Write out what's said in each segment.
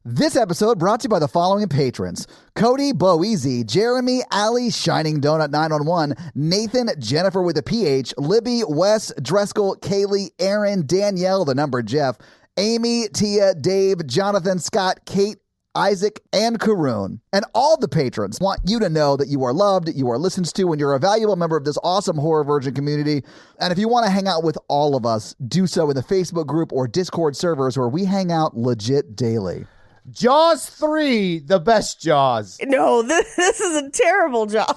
This episode brought to you by the following patrons: Cody, Boeasy, Jeremy, Ali, Shining Donut 911, Nathan, Jennifer with a PH, Libby, Wes, Dreskel, Kaylee, Aaron, Danielle, the number Jeff, Amy, Tia, Dave, Jonathan, Scott, Kate, Isaac, and Karoon. And all the patrons want you to know that you are loved, you are listened to, and you're a valuable member of this awesome Horror Virgin community. And if you want to hang out with all of us, do so in the Facebook group or Discord servers where we hang out legit daily. Jaws 3, the best Jaws. No, this is a terrible Jaws.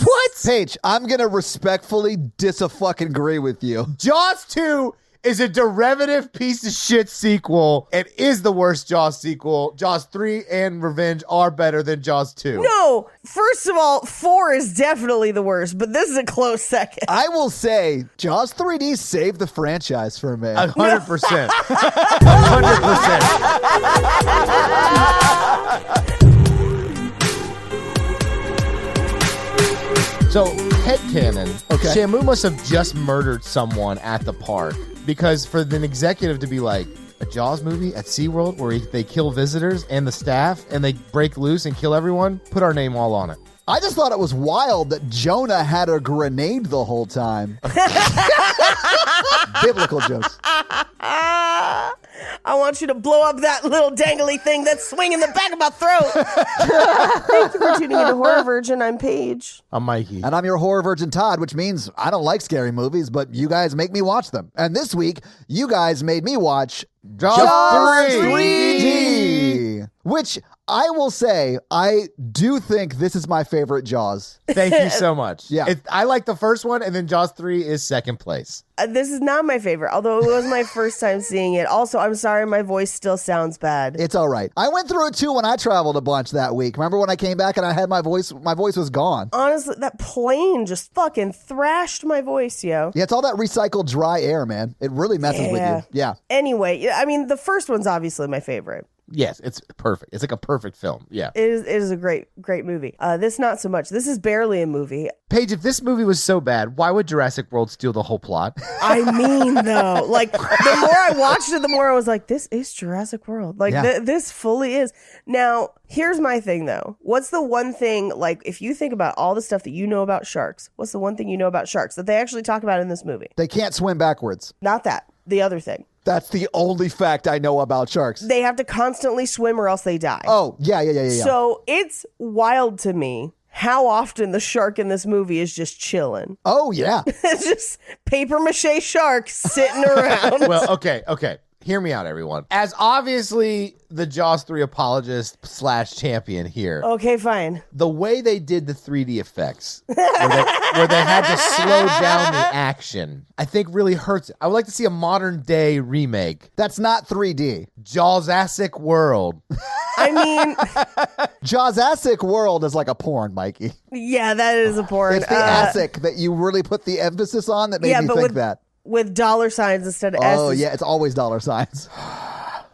What? Paige, I'm going to respectfully dis-a-fucking-agree with you. Jaws 2 is a derivative piece of shit sequel. It is the worst Jaws sequel. Jaws 3 and Revenge are better than Jaws 2. No, first of all, 4 is definitely the worst, but this is a close second. I will say, Jaws 3D saved the franchise for me. 100%. 100%. So, headcanon. Okay. Shamu must have just murdered someone at the park. Because for an executive to be like, a Jaws movie at SeaWorld where they kill visitors and the staff and they break loose and kill everyone, put our name all on it. I just thought it was wild that Jonah had a grenade the whole time. Biblical jokes. I want you to blow up that little dangly thing that's swinging the back of my throat. Thank you for tuning into Horror Virgin. I'm Paige. I'm Mikey. And I'm your Horror Virgin Todd, which means I don't like scary movies, but you guys make me watch them. And this week, you guys made me watch Jaws 3D, which I will say, I do think this is my favorite Jaws. Thank you so much. Yeah. I like the first one, and then Jaws 3 is second place. This is not my favorite, although it was my first time seeing it. Also, I'm sorry my voice still sounds bad. It's all right. I went through it too when I traveled a bunch that week. Remember when I came back and I had my voice was gone. Honestly, that plane just fucking thrashed my voice, yo. Yeah, it's all that recycled dry air, man. It really messes with you. Yeah. Anyway, I mean, the first one's obviously my favorite. Yes, it's perfect. It's like a perfect film. Yeah. It is a great movie. This not so much. This is barely a movie. Paige, if this movie was so bad, why would Jurassic World steal the whole plot? I mean, though, like, the more I watched it, the more I was like, this is Jurassic World. Like, this fully is. Now, here's my thing, though. What's the one thing, like, if you think about all the stuff that you know about sharks, what's the one thing you know about sharks that they actually talk about in this movie? They can't swim backwards. Not that. The other thing. That's the only fact I know about sharks. They have to constantly swim or else they die. Oh, yeah. So it's wild to me how often the shark in this movie is just chilling. Oh, yeah. It's just paper mache sharks sitting around. Well, okay. Hear me out, everyone. As obviously the Jaws 3 apologist / champion here. Okay, fine. The way they did the 3D effects, where they had to slow down the action, I think really hurts it. I would like to see a modern day remake. That's not 3D. Jaws-asic world. I mean... Jaws-asic world is like a porn, Mikey. Yeah, that is a porn. It's the asic that you really put the emphasis on that made me think that. With dollar signs instead of S's. Oh, yeah, it's always dollar signs.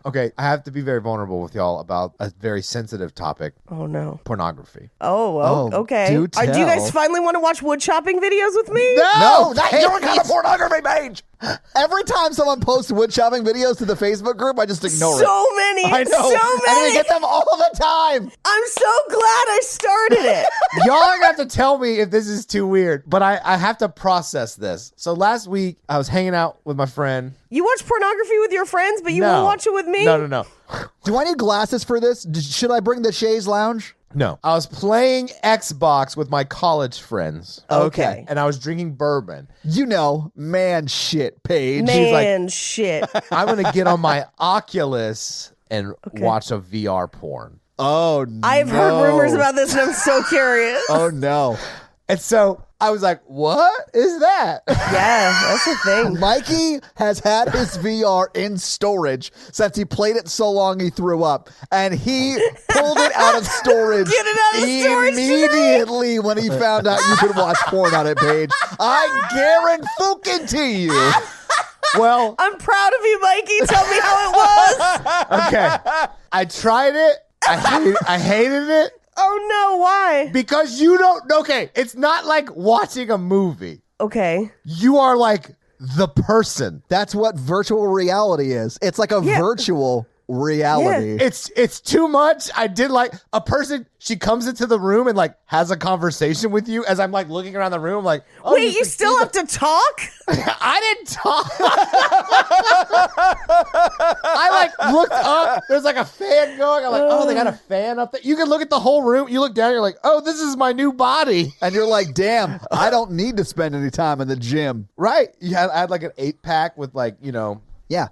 Okay, I have to be very vulnerable with y'all about a very sensitive topic. Oh, no. Pornography. Oh, okay. Do Do you guys finally want to watch wood chopping videos with me? No, that's your kind of pornography, Paige. Every time someone posts wood chopping videos to the Facebook group, I just ignore it. So many. I know. So many. I get them all the time. I'm so glad I started it. Y'all are going to have to tell me if this is too weird, but I have to process this. So last week, I was hanging out with my friend. You watch pornography with your friends, but you won't watch it with me? No. Do I need glasses for this? Should I bring the Shays Lounge? No. I was playing Xbox with my college friends. Okay. And I was drinking bourbon. You know, man shit, Paige. Man shit. I'm going to get on my Oculus and watch a VR porn. Oh, no. I've heard rumors about this, and I'm so curious. Oh, no. And so I was like, what is that? Yeah, that's the thing. Mikey has had his VR in storage since he played it so long he threw up. And he pulled it out of storage, Get it out of storage immediately when he found out you could watch porn on it, Paige. I guarantee you. Well, I'm proud of you, Mikey. Tell me how it was. okay. I tried it. I hated it. Oh, no. Why? Because you don't... Okay, it's not like watching a movie. Okay. You are like the person. That's what virtual reality is. It's like a virtual reality. It's too much. I did like a person. She comes into the room and like has a conversation with you as I'm like looking around the room. Like, oh, wait, you still have to talk? I didn't talk. I like looked up. There's like a fan going. I'm like, oh, they got a fan up there. You can look at the whole room. You look down. You're like, oh, this is my new body. And you're like, damn, I don't need to spend any time in the gym. Right. I had like an 8-pack with like, Yeah.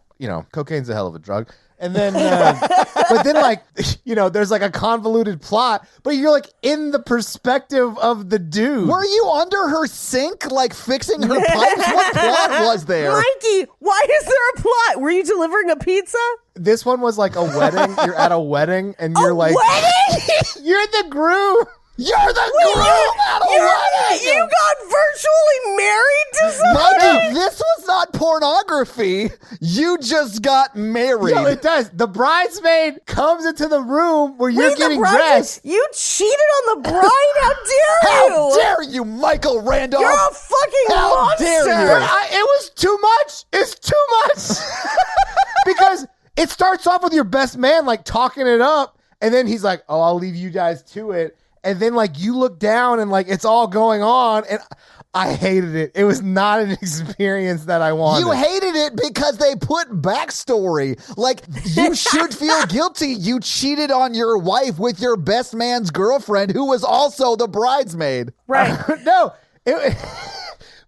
Cocaine's a hell of a drug. And then, but then like, there's like a convoluted plot, but you're like in the perspective of the dude. Were you under her sink, like fixing her pipes? What plot was there? Mikey, why is there a plot? Were you delivering a pizza? This one was like a wedding. You're at a wedding and you're like, wedding? You're the groom. You're the groom at a wedding. You got virtually married to somebody? Mikey, this was not pornography. You just got married. No, it does. The bridesmaid comes into the room where you're getting dressed. You cheated on the bride? How dare you? How dare you, Michael Randolph? You're a fucking How monster. dare you? It was too much. It's too much. Because it starts off with your best man like talking it up, and then he's like, oh, I'll leave you guys to it. And then like you look down and like it's all going on, and I hated it. It was not an experience that I wanted. You hated it because they put backstory. Like, you should feel guilty. You cheated on your wife with your best man's girlfriend, who was also the bridesmaid. Right. No.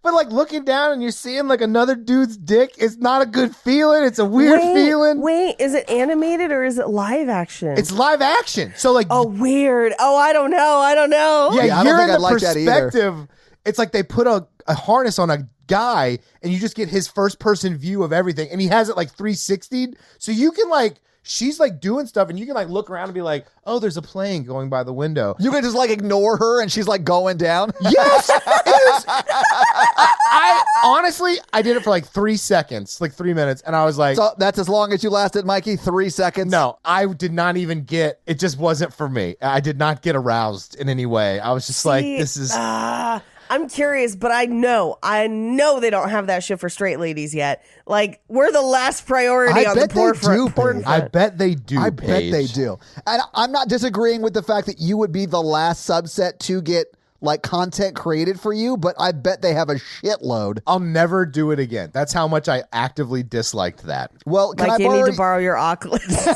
But like looking down and you're seeing like another dude's dick, it's not a good feeling. It's a weird feeling. Wait, is it animated or is it live action? It's live action. So like, oh, weird. Oh, I don't know. Yeah, I don't you're think in I'd the like that either. perspective. It's like they put a harness on a guy and you just get his first person view of everything. And he has it like 360'd. So you can like, she's like doing stuff and you can like look around and be like, oh, there's a plane going by the window. You can just like ignore her and she's like going down. Yes. I honestly, I did it for like 3 seconds, like 3 minutes. And I was like, So that's as long as you lasted, Mikey? 3 seconds? no, I did not even get, it just wasn't for me. I did not get aroused in any way. I was just like, this is. I'm curious, but I know they don't have that shit for straight ladies yet. Like, we're the last priority on the porn front. I bet they do. I bet they do. And I'm not disagreeing with the fact that you would be the last subset to get like content created for you, but I bet they have a shitload. I'll never do it again. That's how much I actively disliked that. Well, can Like, I you borrow need to borrow your Oculus.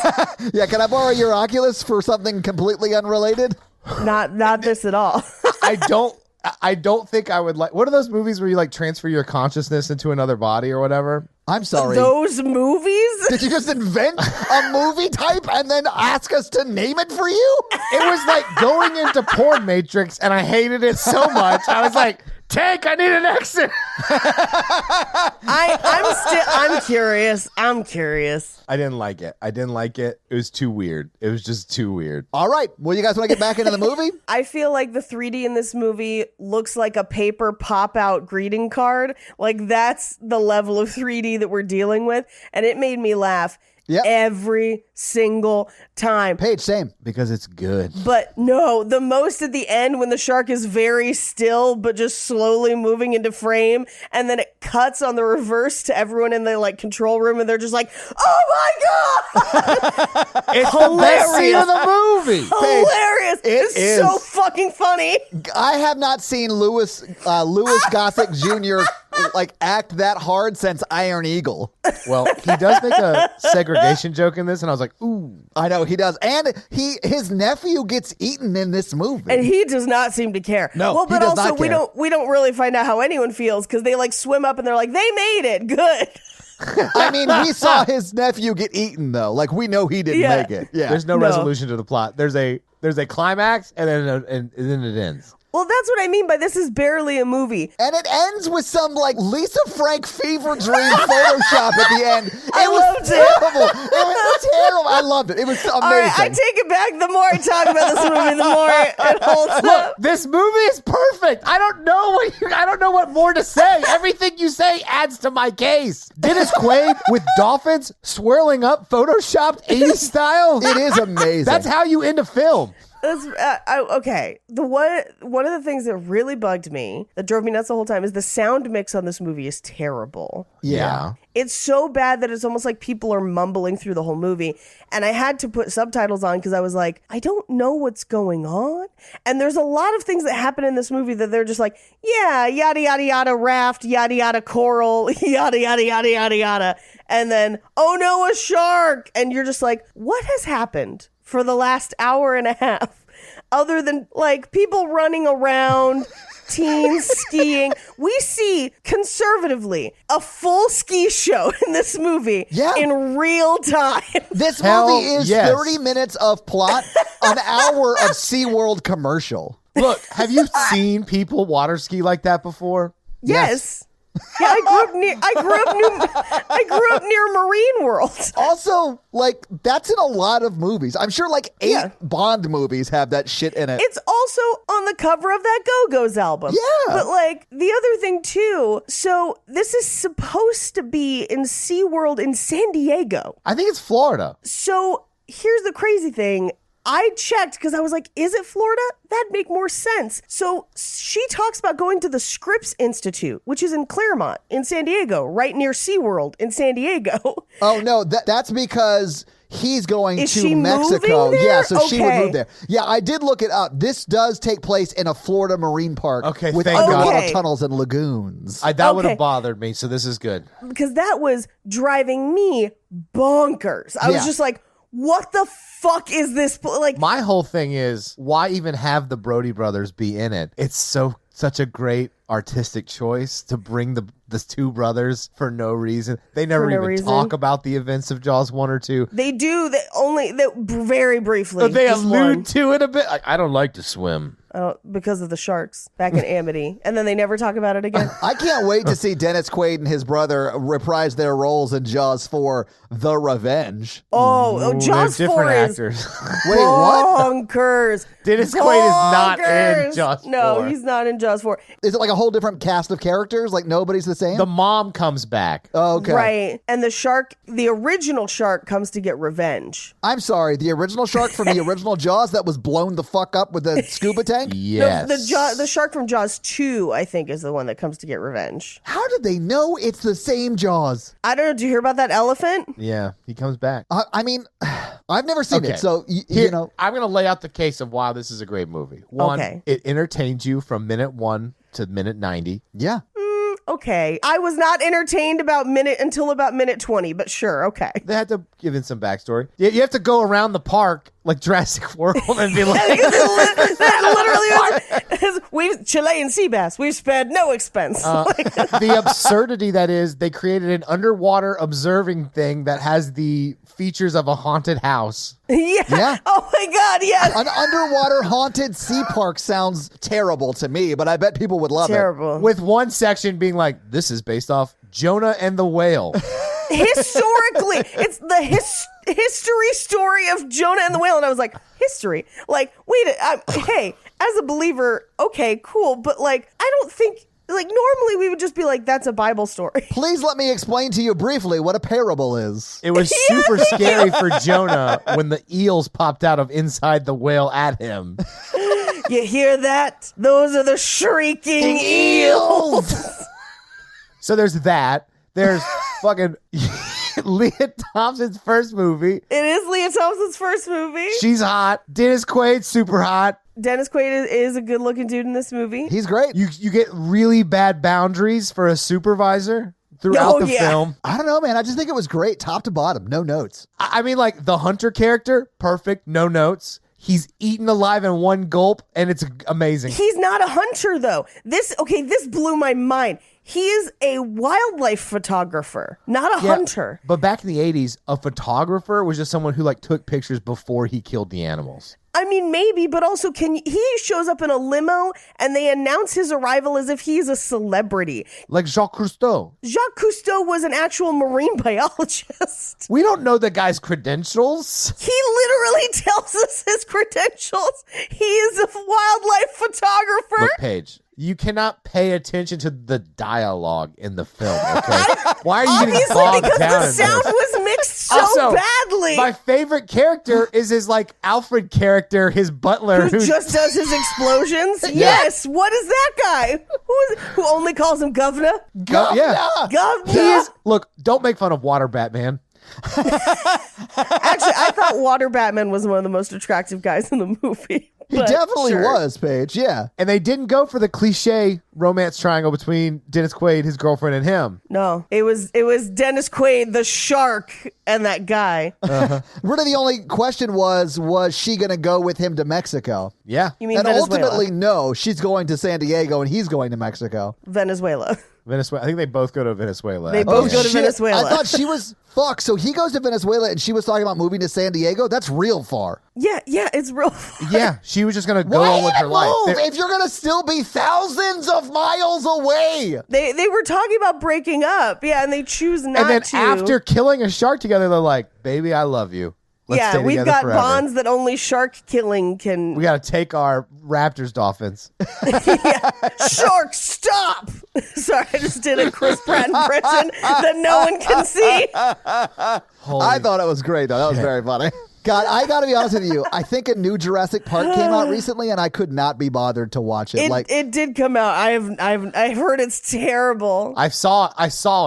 Yeah, can I borrow your Oculus for something completely unrelated? Not this at all. I don't think I would like. What are those movies where you like transfer your consciousness into another body or whatever? I'm sorry. Those movies? Did you just invent a movie type and then ask us to name it for you? It was like going into Porn Matrix, and I hated it so much. I was like, Tank, I need an exit. I'm curious. I didn't like it. It was too weird. It was just too weird. All right. Well, you guys want to get back into the movie? I feel like the 3D in this movie looks like a paper pop-out greeting card. Like, that's the level of 3D that we're dealing with. And it made me laugh every single time. Paige, same. Because it's good. But no, the most at the end when the shark is very still but just slowly moving into frame, and then it cuts on the reverse to everyone in the like control room, and they're just like, "Oh my god!" It's the best scene of the movie. Hilarious! It's is. so fucking funny. I have not seen Louis Gossett Jr. like act that hard since Iron Eagle. Well, he does make a segregation joke in this, and I was like, ooh. I know he does, and his nephew gets eaten in this movie, and he does not seem to care. No, well, but he does also not care. we don't really find out how anyone feels because they like swim up and they're like, they made it good. I mean, we saw his nephew get eaten though. Like, we know he didn't make it. Yeah, There's no resolution to the plot. There's a climax, and then it ends. Well, that's what I mean by this is barely a movie. And it ends with some like Lisa Frank fever dream Photoshop at the end. It was terrible. It was terrible. I loved it. It was amazing. All right, I take it back. The more I talk about this movie, the more it holds up. This movie is perfect. I don't know what more to say. Everything you say adds to my case. Dennis Quaid with dolphins swirling up, photoshopped 80s style. It is amazing. That's how you end a film. Okay. One of the things that really bugged me, that drove me nuts the whole time, is the sound mix on this movie is terrible. Yeah. It's so bad that it's almost like people are mumbling through the whole movie. And I had to put subtitles on because I was like, I don't know what's going on. And there's a lot of things that happen in this movie that they're just like, yeah, yada, yada, yada, raft, yada, yada, coral, yada, yada, yada, yada, yada. And then, oh no, a shark. And you're just like, what has happened for the last hour and a half? Other than like people running around, teens skiing. We see conservatively a full ski show in this movie in real time. This movie is 30 minutes of plot, an hour of SeaWorld commercial. Look, have you seen people water ski like that before? Yes. Yeah, I grew up near Marine World. Also, like, that's in a lot of movies. I'm sure like 8 Bond movies have that shit in it. It's also on the cover of that Go-Go's album. Yeah. But like the other thing too, so this is supposed to be in SeaWorld in San Diego. I think it's Florida. So here's the crazy thing. I checked because I was like, is it Florida? That'd make more sense. So she talks about going to the Scripps Institute, which is in Claremont in San Diego, right near SeaWorld in San Diego. Oh, no, that's because he's going Is to she Mexico. moving there? Yeah, so she would Okay. move there. Yeah, I did look it up. This does take place in a Florida marine park with thank underwater God. tunnels and lagoons. That would Okay. have bothered me, so this is good. Because that was driving me bonkers. I was just like, what the fuck is this? Like, My whole thing is, why even have the Brody brothers be in it? It's such a great artistic choice to bring the 2 brothers for no reason. They never even talk about the events of Jaws 1 or 2. they do. They very briefly. But they just allude one. to it a bit. I don't like to swim. Because of the sharks back in Amity, and then they never talk about it again. I can't wait to see Dennis Quaid and his brother reprise their roles in Jaws 4: The Revenge. Jaws They're 4 different is actors. Wait, what? bonkers. Dennis Quaid is not in Bonkers. Jaws 4. No, he's not in Jaws 4. Is it like a whole different cast of characters? Like nobody's the same? The mom comes back. Oh, okay. Right. And the original shark comes to get revenge. I'm sorry, the original shark from the original Jaws that was blown the fuck up with the scuba tank? Yes. The shark from Jaws 2, I think, is the one that comes to get revenge. How did they know it's the same Jaws? I don't know. Did you hear about that elephant? Yeah, he comes back. I mean, I've never seen Okay. it, so, Here, you know. I'm going to lay out the case of why this is a great movie. One, Okay. it entertains you from minute 1 to minute 90. Yeah. Okay. I was not entertained until about minute 20, but sure. Okay. They had to give in some backstory. You have to go around the park like Jurassic World and be like, that literally is, we've Chilean sea bass. We've spared no expense. the absurdity that is, they created an underwater observing thing that has the features of a haunted house. Yeah. Oh my God. Yes. An underwater haunted sea park sounds terrible to me, but I bet people would love Terrible. With one section being like, this is based off Jonah and the Whale. Historically, it's the history story of Jonah and the Whale, and I was like, history? Like, wait, hey, as a believer, okay, cool, but like, I don't think. Like, normally we would just be like, that's a Bible story. Please let me explain to you briefly what a parable is. It was super scary for Jonah when the eels popped out of inside the whale at him. You hear that? Those are the shrieking eels. So there's that. There's fucking Leah Thompson's first movie. It is Leah Thompson's first movie. She's hot. Dennis Quaid, super hot. Dennis Quaid is a good-looking dude in this movie. He's great. You get really bad boundaries for a supervisor throughout the film. I don't know, man. I just think it was great, top to bottom. No notes. I mean, like, the Hunter character, perfect, no notes. He's eaten alive in one gulp, and it's amazing. He's not a hunter, though. This blew my mind. He is a wildlife photographer, not a hunter. But back in the 80s, a photographer was just someone who, like, took pictures before he killed the animals. I mean, maybe, but also he shows up in a limo and they announce his arrival as if he's a celebrity. Like Jacques Cousteau. Jacques Cousteau was an actual marine biologist. We don't know the guy's credentials. He literally tells us his credentials. He is a wildlife photographer. Look, Paige, you cannot pay attention to the dialogue in the film, okay? Why are you getting Obviously, bogged because down the in sound this? was mixed so Also, badly. My favorite character is his like Alfred character, his butler, Who just does his explosions? Yes. What is that guy? Who only calls him governor? yeah. Governor. He is. Look, don't make fun of Water Batman. Actually, I thought Water Batman was one of the most attractive guys in the movie. He definitely was, Paige. Yeah. And they didn't go for the cliche romance triangle between Dennis Quaid, his girlfriend, and him. No, it was Dennis Quaid, the shark, and that guy. Really, the only question was she going to go with him to Mexico? Yeah. You mean And Venezuela? ultimately, no. She's going to San Diego, and he's going to Mexico. Venezuela. Venezuela. I think they both go to Venezuela. They both go to Venezuela. I thought she was... Fuck, so he goes to Venezuela, and she was talking about moving to San Diego? That's real far. Yeah, it's real far. Yeah, she was just going to go Why on with her even life. move if you're going to still be thousands of miles away? They were talking about breaking up, yeah, and they choose not And then to. after killing a shark together, they're like, baby, I love you. Let's stay we've together got forever. bonds that only shark killing can. We got to take our Raptors dolphins. Shark, stop! Sorry, I just did a Chris Pratt impression that no one can see. I thought it was great, though. That was very funny. God, I got to be honest with you. I think a new Jurassic Park came out recently, and I could not be bothered to watch it. It did come out. I've heard it's terrible. I saw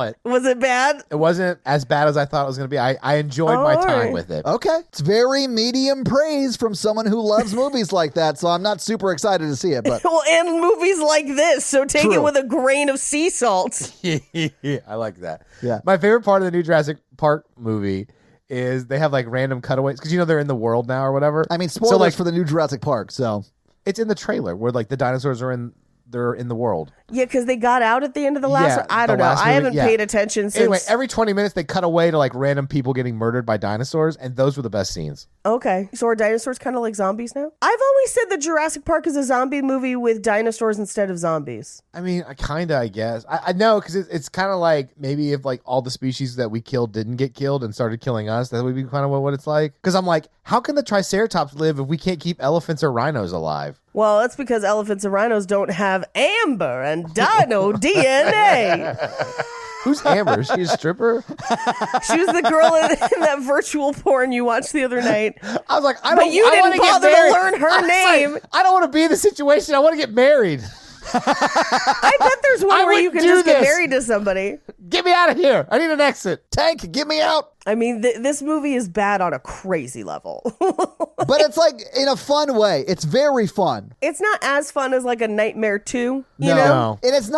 it. Was it bad? It wasn't as bad as I thought it was going to be. I enjoyed my time alright. with it. Okay. It's very medium praise from someone who loves movies like that, so I'm not super excited to see it. But Well, and movies like this, so take True. it with a grain of sea salt. I like that. Yeah. My favorite part of the new Jurassic Park movie is they have like random cutaways because they're in the world now or whatever. I mean, spoilers so, like, for the new Jurassic Park, so. it's in the trailer where like the dinosaurs are they're in the world. Yeah, because they got out at the end of the last Yeah, one. I the don't know. last I movie, haven't yeah. paid attention since. Anyway, every 20 minutes they cut away to like random people getting murdered by dinosaurs, and those were the best scenes. Okay. So are dinosaurs kind of like zombies now? I've always said that Jurassic Park is a zombie movie with dinosaurs instead of zombies. I mean, I guess. I know, because it's kind of like maybe if like all the species that we killed didn't get killed and started killing us, that would be kind of what it's like. Because I'm like, how can the Triceratops live if we can't keep elephants or rhinos alive? Well, that's because elephants and rhinos don't have amber and dino DNA. Who's Amber? Is she a stripper? She was the girl in that virtual porn you watched the other night. I was like, I But don't. you I didn't wanna get bother to married. learn her I was name. like, I don't want to be in the situation. I want to get married. I bet there's one I where you wouldn't can do just get this. married to somebody. Get me out of here. I need an exit. Tank, get me out. I mean, this movie is bad on a crazy level. But it's like in a fun way. It's very fun. It's not as fun as like a Nightmare 2, you No. know? And it's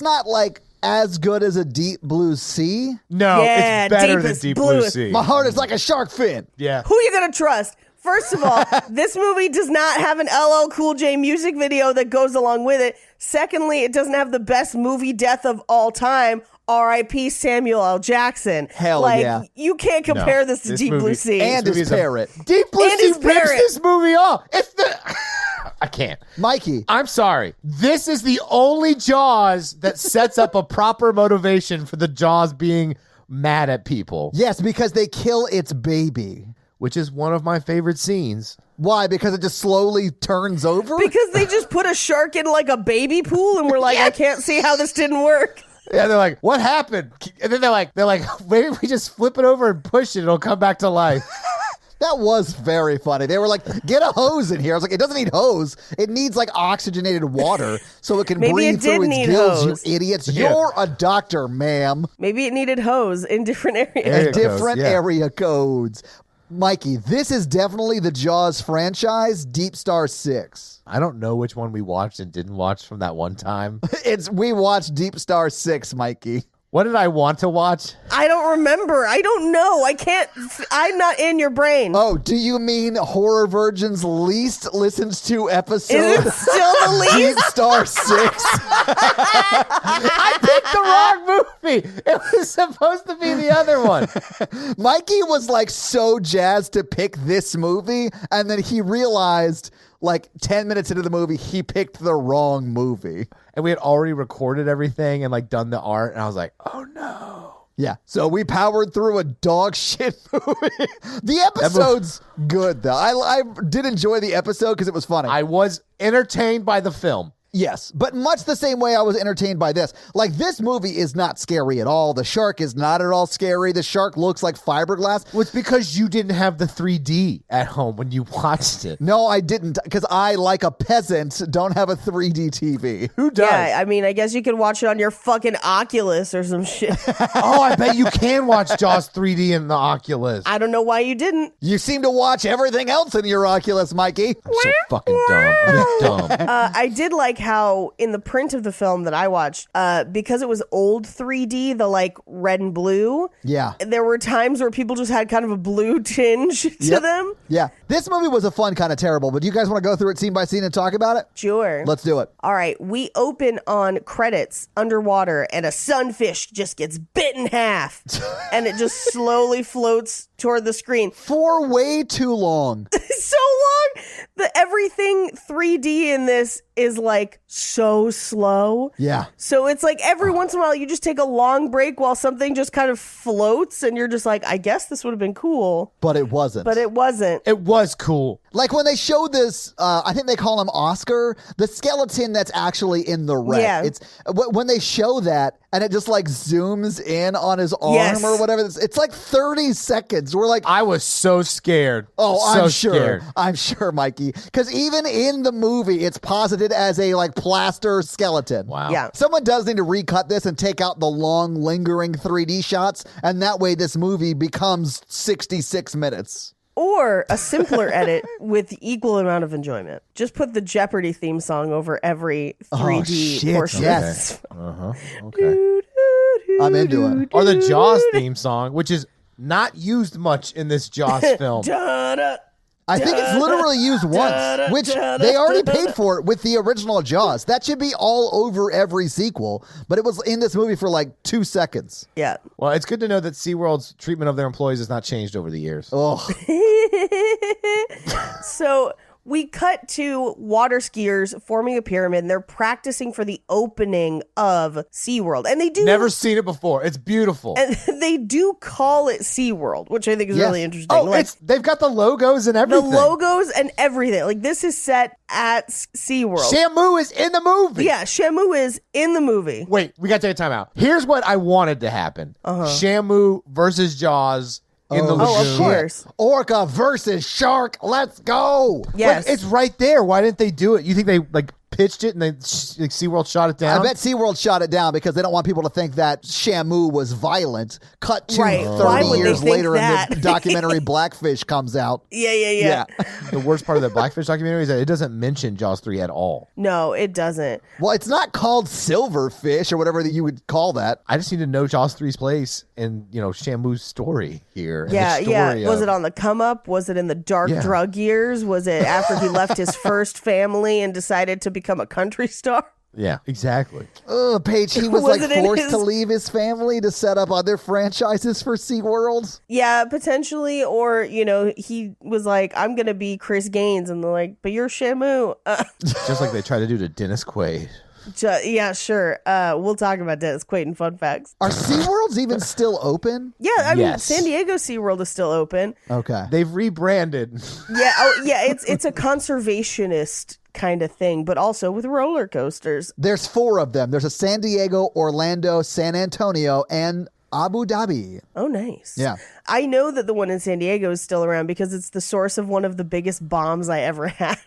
not like as good as a Deep Blue Sea. No, Yeah, it's better than deepest, Deep Blue bluest. Sea. My heart is like a shark fin. Yeah. Who you gonna trust? First of all, this movie does not have an LL Cool J music video that goes along with it. Secondly, it doesn't have the best movie death of all time, R.I.P. Samuel L. Jackson. Hell like, yeah. You can't compare this to this Deep movie- Blue Sea. And movie his is a- parrot. Deep Blue And Sea his rips parrot. this movie off. It's the. I can't. Mikey. I'm sorry. This is the only Jaws that sets up a proper motivation for the Jaws being mad at people, Yes, because they kill its baby. which is one of my favorite scenes. Why? Because it just slowly turns over? because they just put a shark in like a baby pool and we're like, I can't see how this didn't work. Yeah, they're like, what happened? And then they're like, maybe if we just flip it over and push it, it'll come back to life. That was very funny. They were like, get a hose in here. I was like, it doesn't need hose. It needs like oxygenated water so it can Maybe breathe it did through its need gills, hose. you idiots. Yeah. You're a doctor, ma'am. Maybe it needed hose in different areas. Area codes, Different yeah. area codes. Mikey, this is definitely the Jaws franchise, Deep Star 6. I don't know which one we watched and didn't watch from that one time. We watched Deep Star 6, Mikey. What did I want to watch? I don't remember. I don't know. I'm not in your brain. Oh, do you mean Horror Virgin's least listened to episode? Is it still the least? Deep Star 6. I picked the wrong movie. It was supposed to be the other one. Mikey was like so jazzed to pick this movie, and then he realized like 10 minutes into the movie, he picked the wrong movie. And we had already recorded everything and like done the art. And I was like, oh no. Yeah, so we powered through a dog shit movie. The episode's good, though. I did enjoy the episode because it was funny. I was entertained by the film. Yes, but much the same way I was entertained by this. Like, this movie is not scary at all. The shark is not at all scary. The shark looks like fiberglass. Well, it's because you didn't have the 3D at home when you watched it. No, I didn't, because I, like a peasant, don't have a 3D TV. Who does? Yeah, I mean, I guess you could watch it on your fucking Oculus or some shit. Oh, I bet you can watch Jaws 3D in the Oculus. I don't know why you didn't. You seem to watch everything else in your Oculus, Mikey. I'm so fucking dumb. I'm dumb. I did like how in the print of the film that I watched, because it was old 3D, the like red and blue. Yeah. There were times where people just had kind of a blue tinge to them. Yeah. This movie was a fun kind of terrible, but do you guys want to go through it scene by scene and talk about it? Sure. Let's do it. All right. We open on credits underwater and a sunfish just gets bit in half and it just slowly floats toward the screen. For way too long. So long. Everything 3D in this is like so slow. Yeah. So it's like every once in a while you just take a long break while something just kind of floats and you're just like, I guess this would have been cool. But it wasn't. But it wasn't. It was cool. Like when they showed this, I think they call him Oscar, the skeleton that's actually in the wreck. Yeah. It's when they show that and it just like zooms in on his arm Yes. or whatever. It's like 30 seconds. We're like, I was so scared. oh, so I'm sure. Scared. I'm sure, Mikey. Because even in the movie, it's posited as a like plaster skeleton. Wow. Yeah. Someone does need to recut this and take out the long, lingering 3D shots, and that way this movie becomes 66 minutes. Or a simpler edit with equal amount of enjoyment. Just put the Jeopardy theme song over every 3D shit, portion. yes. Okay. I'm into it. Or the Jaws theme song, which is not used much in this Jaws film. Da-da. I think it's literally used once, which they already paid for it with the original Jaws. That should be all over every sequel, but it was in this movie for like 2 seconds. Yeah. Well, it's good to know that SeaWorld's treatment of their employees has not changed over the years. Oh, So we cut to water skiers forming a pyramid and they're practicing for the opening of SeaWorld. And they do Never seen it before. It's beautiful. and they do call it SeaWorld, which I think is Yes. really interesting. Oh, Like, they've got the logos and the everything. logos and everything. Like this is set at SeaWorld. Shamu is in the movie. Yeah, Shamu is in the movie. Wait, we got to take a time out. Here's what I wanted to happen. Shamu versus Jaws in the lagoon. Oh, of course. Orca versus shark. Let's go. Yes. But it's right there. Why didn't they do it? You think they like pitched it and they like, SeaWorld shot it down? I bet SeaWorld shot it down because they don't want people to think that Shamu was violent. Cut to Right. 30 Why would they years think later and the that? documentary Blackfish comes out. Yeah. The worst part of the Blackfish documentary is that it doesn't mention Jaws 3 at all. No, it doesn't. Well, it's not called Silverfish or whatever that you would call that. I just need to know Jaws 3's place in, Shamu's story here. and Yeah, the story Was of- it on the come up? Was it in the dark Yeah. drug years? Was it after he left his first family and decided to become a country star? Yeah, exactly. Paige, he was, Was like it in forced his- to leave his family to set up other franchises for SeaWorld. Yeah, potentially. Or, he was like, I'm going to be Chris Gaines. And they're like, but you're Shamu. Just like they tried to do to Dennis Quaid. Yeah, sure. We'll talk about Dennis Quaid in fun facts. Are SeaWorlds even still open? Yeah, I mean, Yes. San Diego SeaWorld is still open. Okay. They've rebranded. Yeah, it's a conservationist kind of thing, but also with roller coasters. There's 4 of them. There's a San Diego, Orlando, San Antonio, and Abu Dhabi. Oh, nice. Yeah. I know that the one in San Diego is still around because it's the source of one of the biggest bombs I ever had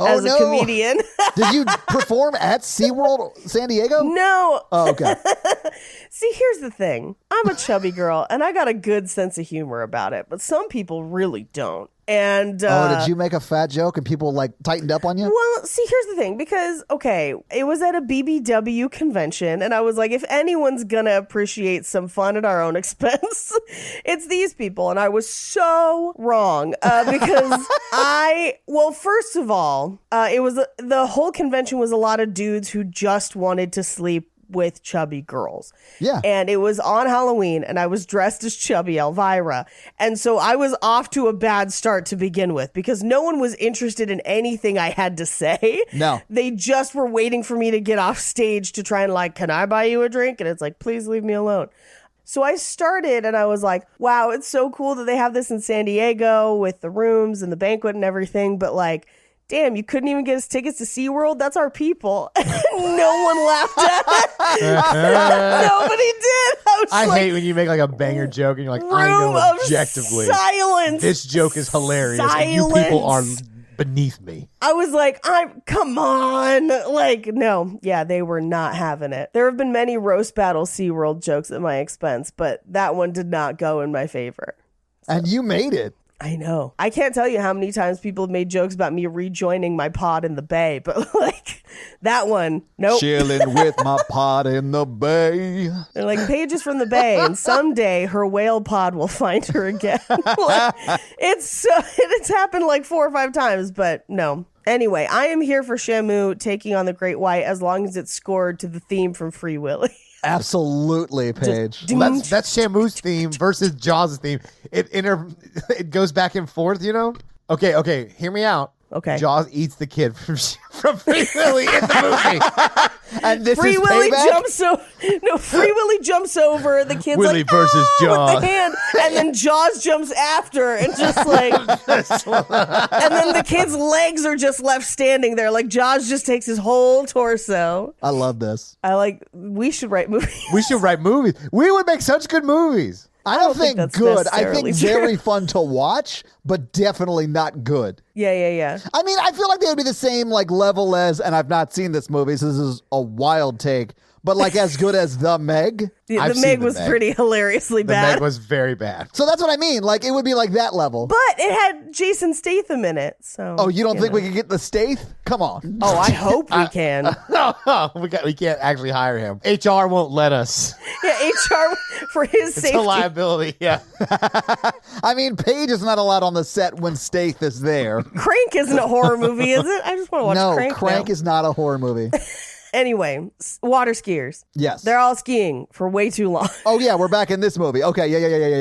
as no. a comedian. Did you perform at SeaWorld San Diego? No. Oh, okay. See, here's the thing. I'm a chubby girl and I got a good sense of humor about it, but some people really don't. And Did you make a fat joke and people like tightened up on you? well, see, here's the thing, because, okay, it was at a BBW convention, and I was like, if anyone's gonna appreciate some fun at our own expense, it's these people. And I was so wrong because first of all, the whole convention was a lot of dudes who just wanted to sleep with chubby girls. Yeah. And it was on Halloween and I was dressed as chubby Elvira. And so I was off to a bad start to begin with because no one was interested in anything I had to say. No. They just were waiting for me to get off stage to try and like, can I buy you a drink? And it's like, please leave me alone. So I started and I was like, wow, it's so cool that they have this in San Diego with the rooms and the banquet and everything. But like, damn, you couldn't even get us tickets to SeaWorld? That's our people. No one laughed at it. Nobody did. I hate when you make like a banger joke and you're like, I know objectively silence. this joke is hilarious and you people are beneath me. I was like, come on. Like, no. Yeah, they were not having it. There have been many roast battle SeaWorld jokes at my expense, but that one did not go in my favor. And you made it. I know. I can't tell you how many times people have made jokes about me rejoining my pod in the bay, but like that one, nope. Chilling with my pod in the bay. They're like, Paige is from the bay, and someday her whale pod will find her again. Like, it's happened like 4 or 5 times, but no. Anyway, I am here for Shamu taking on the Great White as long as it's scored to the theme from Free Willy. Absolutely, Paige. Well, that's Shamu's theme versus Jaws' theme. It goes back and forth, you know? Okay, hear me out. Okay. Jaws eats the kid from Free Willy in the movie. And this Free is Willy payback? Free Willy jumps over. The kid's Willy like, versus with Jaws. the hand, and then Jaws jumps after, and just like, and then the kid's legs are just left standing there. Like Jaws just takes his whole torso. I love this. We should write movies. We should write movies. We would make such good movies. I don't think that's good. I necessarily think true. very fun to watch, but definitely not good. Yeah. I mean, I feel like they would be the same like level as, and I've not seen this movie, so this is a wild take, but like as good as The Meg. I've The seen Meg The was Meg. pretty hilariously The bad. Meg was very bad. So that's what I mean. Like it would be like that level. But it had Jason Statham in it. So Oh, you don't think we could get the Staith? Come on. Oh, I hope we can. No, we can't actually hire him. HR won't let us. Yeah, HR for his It's safety. a liability. Yeah. I mean, Paige is not allowed on the set when Staith is there. Crank isn't a horror movie, is it? I just want to watch No, Crank. now. is not a horror movie. Anyway, water skiers. Yes. They're all skiing for way too long. Oh yeah, we're back in this movie. Okay, yeah.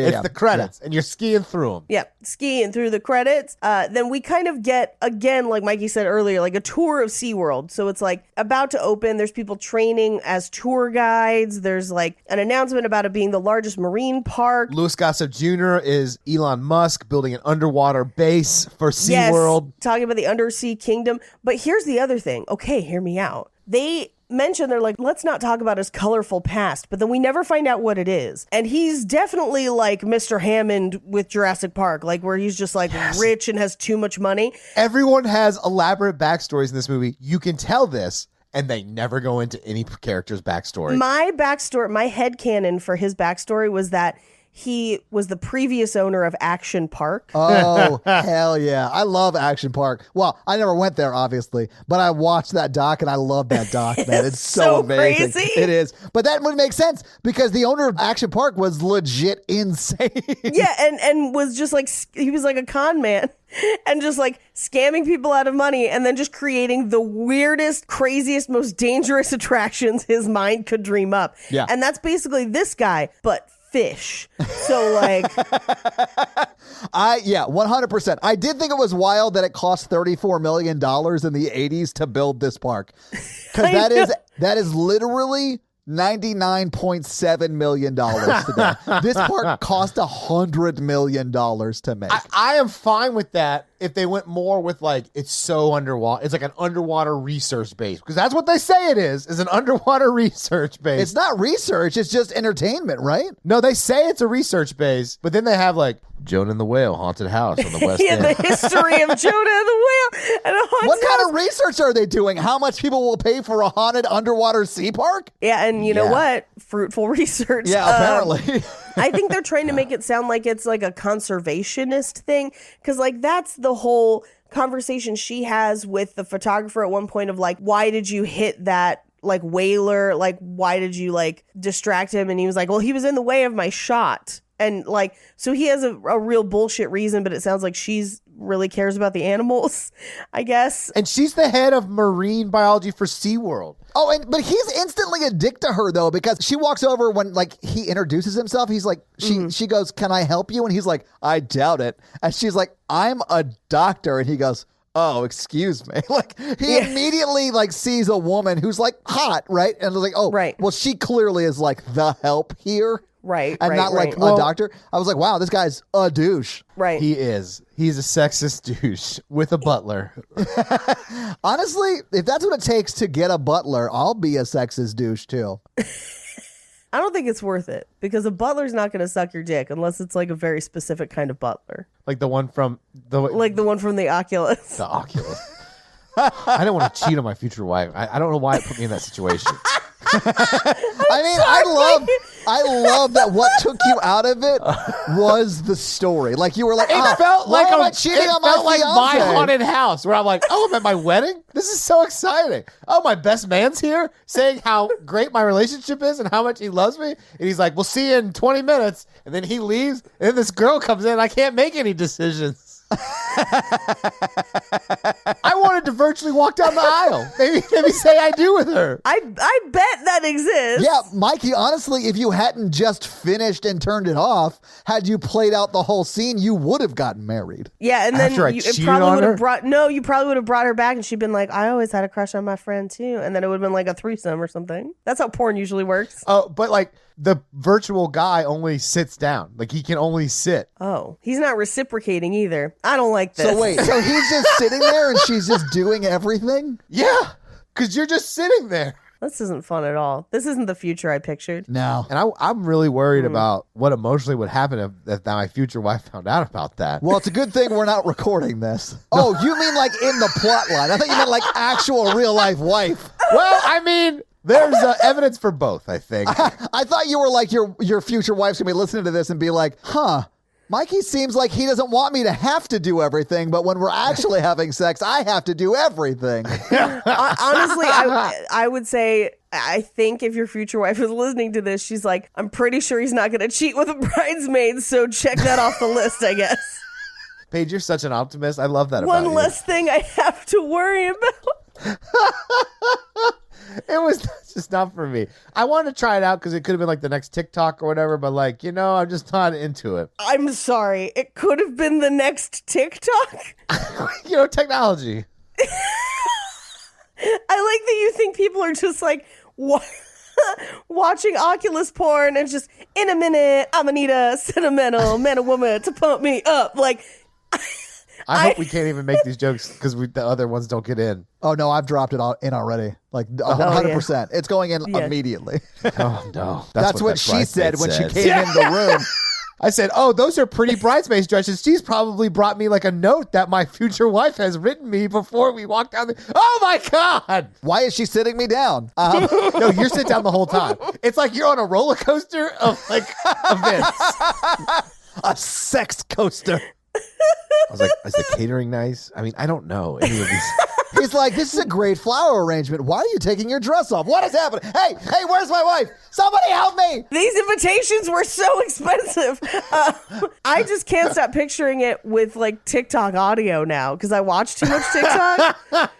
It's the credits, and you're skiing through them. Yep, skiing through the credits. Then we kind of get, again, like Mikey said earlier, like a tour of SeaWorld. So it's like about to open. There's people training as tour guides. There's like an announcement about it being the largest marine park. Louis Gossett Jr. is Elon Musk building an underwater base for SeaWorld. Yes, talking about the undersea kingdom. But here's the other thing. Okay, hear me out. They mention, they're like, let's not talk about his colorful past, but then we never find out what it is. And he's definitely like Mr. Hammond with Jurassic Park, like where he's just like rich and has too much money. Everyone has elaborate backstories in this movie. You can tell this, and they never go into any character's backstory. My headcanon for his backstory was that he was the previous owner of Action Park. Oh, hell yeah. I love Action Park. Well, I never went there, obviously, but I watched that doc and I love that doc, man. It's so amazing. crazy. It is. But that would make sense because the owner of Action Park was legit insane. Yeah, and was just like, he was like a con man and just like scamming people out of money and then just creating the weirdest, craziest, most dangerous attractions his mind could dream up. Yeah. And that's basically this guy, but fish. So like 100%. I did think it was wild that it cost $34 million in the 80s to build this park. Because that is literally $99.7 million today. This park cost $100 million to make. I am fine with that if they went more with like, it's so underwater. It's like an underwater research base, because that's what they say it is an underwater research base. It's not research, it's just entertainment, right? No, they say it's a research base, but then they have like Jonah and the Whale haunted house on the West yeah, End. the history of Jonah and the Whale and a haunted What kind house. of research are they doing? How much people will pay for a haunted underwater sea park? Yeah, and you know Yeah. what? Fruitful research. Yeah, apparently. I think they're trying to make it sound like it's like a conservationist thing, because like that's the whole conversation she has with the photographer at one point of like, why did you hit that like whaler? Like, why did you like distract him? And he was like, well, he was in the way of my shot. And like, so he has a real bullshit reason, but it sounds like she's really cares about the animals, I guess. And she's the head of marine biology for SeaWorld. Oh, but he's instantly a dick to her though, because she walks over when like he introduces himself. He's like, she goes, "Can I help you?" And he's like, "I doubt it." And she's like, "I'm a doctor." And he goes, "Oh, excuse me." Like he immediately like sees a woman who's like hot, right? And like, oh, right. Well, she clearly is like the help here. Right. And not like a doctor. I was like, wow, this guy's a douche. Right. He is. He's a sexist douche with a butler. Honestly, if that's what it takes to get a butler, I'll be a sexist douche too. I don't think it's worth it because a butler's not going to suck your dick unless it's like a very specific kind of butler. Like the one from the Oculus. The Oculus. I don't want to cheat on my future wife. I don't know why it put me in that situation. I mean, I love that what took you out of it was the story. Like you were like, It felt why like am I cheating on my like my fiance? haunted house where I'm like, oh, I'm at my wedding? This is so exciting. Oh, my best man's here saying how great my relationship is and how much he loves me. And he's like, we'll see you in 20 minutes. And then he leaves. And then this girl comes in. And I can't make any decisions. I wanted to virtually walk down the aisle. Maybe say I do with her. I bet that exists. Yeah, Mikey, honestly, if you hadn't just finished and turned it off, had you played out the whole scene, you would have gotten married. Yeah, and then After you cheated probably on would her? have you probably would have brought her back and she'd been like, I always had a crush on my friend too. And then it would have been like a threesome or something. That's how porn usually works. Oh, but like the virtual guy only sits down. Like he can only sit. Oh, he's not reciprocating either. I don't like this. So wait, so he's just sitting there and she's just doing everything? Yeah, because you're just sitting there. This isn't fun at all. This isn't the future I pictured. No. And I'm really worried about what emotionally would happen if my future wife found out about that. Well, it's a good thing we're not recording this. Oh, you mean like in the plot line? I thought you meant like actual real life wife. Well, I mean, there's evidence for both, I think. I thought you were like your future wife's gonna be listening to this and be like, huh, Mikey seems like he doesn't want me to have to do everything, but when we're actually having sex, I have to do everything. Honestly, I would say, I think if your future wife is listening to this, she's like, I'm pretty sure he's not going to cheat with a bridesmaid, so check that off the list, I guess. Paige, you're such an optimist. I love that about One you. less thing I have to worry about. It was just not for me. I wanted to try it out because it could have been like the next TikTok or whatever, but like, I'm just not into it. I'm sorry. It could have been the next TikTok. Technology. I like that you think people are just like watching Oculus porn and just, in a minute, I'm gonna need a sentimental man or woman to pump me up. Like, I hope we can't even make these jokes because the other ones don't get in. Oh, no, I've dropped it in already. Like 100%. Yeah. It's going in immediately. Oh, no. That's what she said when she came in the room. I said, oh, those are pretty bridesmaids dresses. She's probably brought me like a note that my future wife has written me before we walk down the... Oh, my God. Why is she sitting me down? No, you're sit down the whole time. It's like you're on a roller coaster of like events. A sex coaster. I was like, is the catering nice? I mean, I don't know any of these. He's like, this is a great flower arrangement. Why are you taking your dress off? What is happening? Hey, where's my wife? Somebody help me. These invitations were so expensive. I just can't stop picturing it with like TikTok audio now because I watch too much TikTok.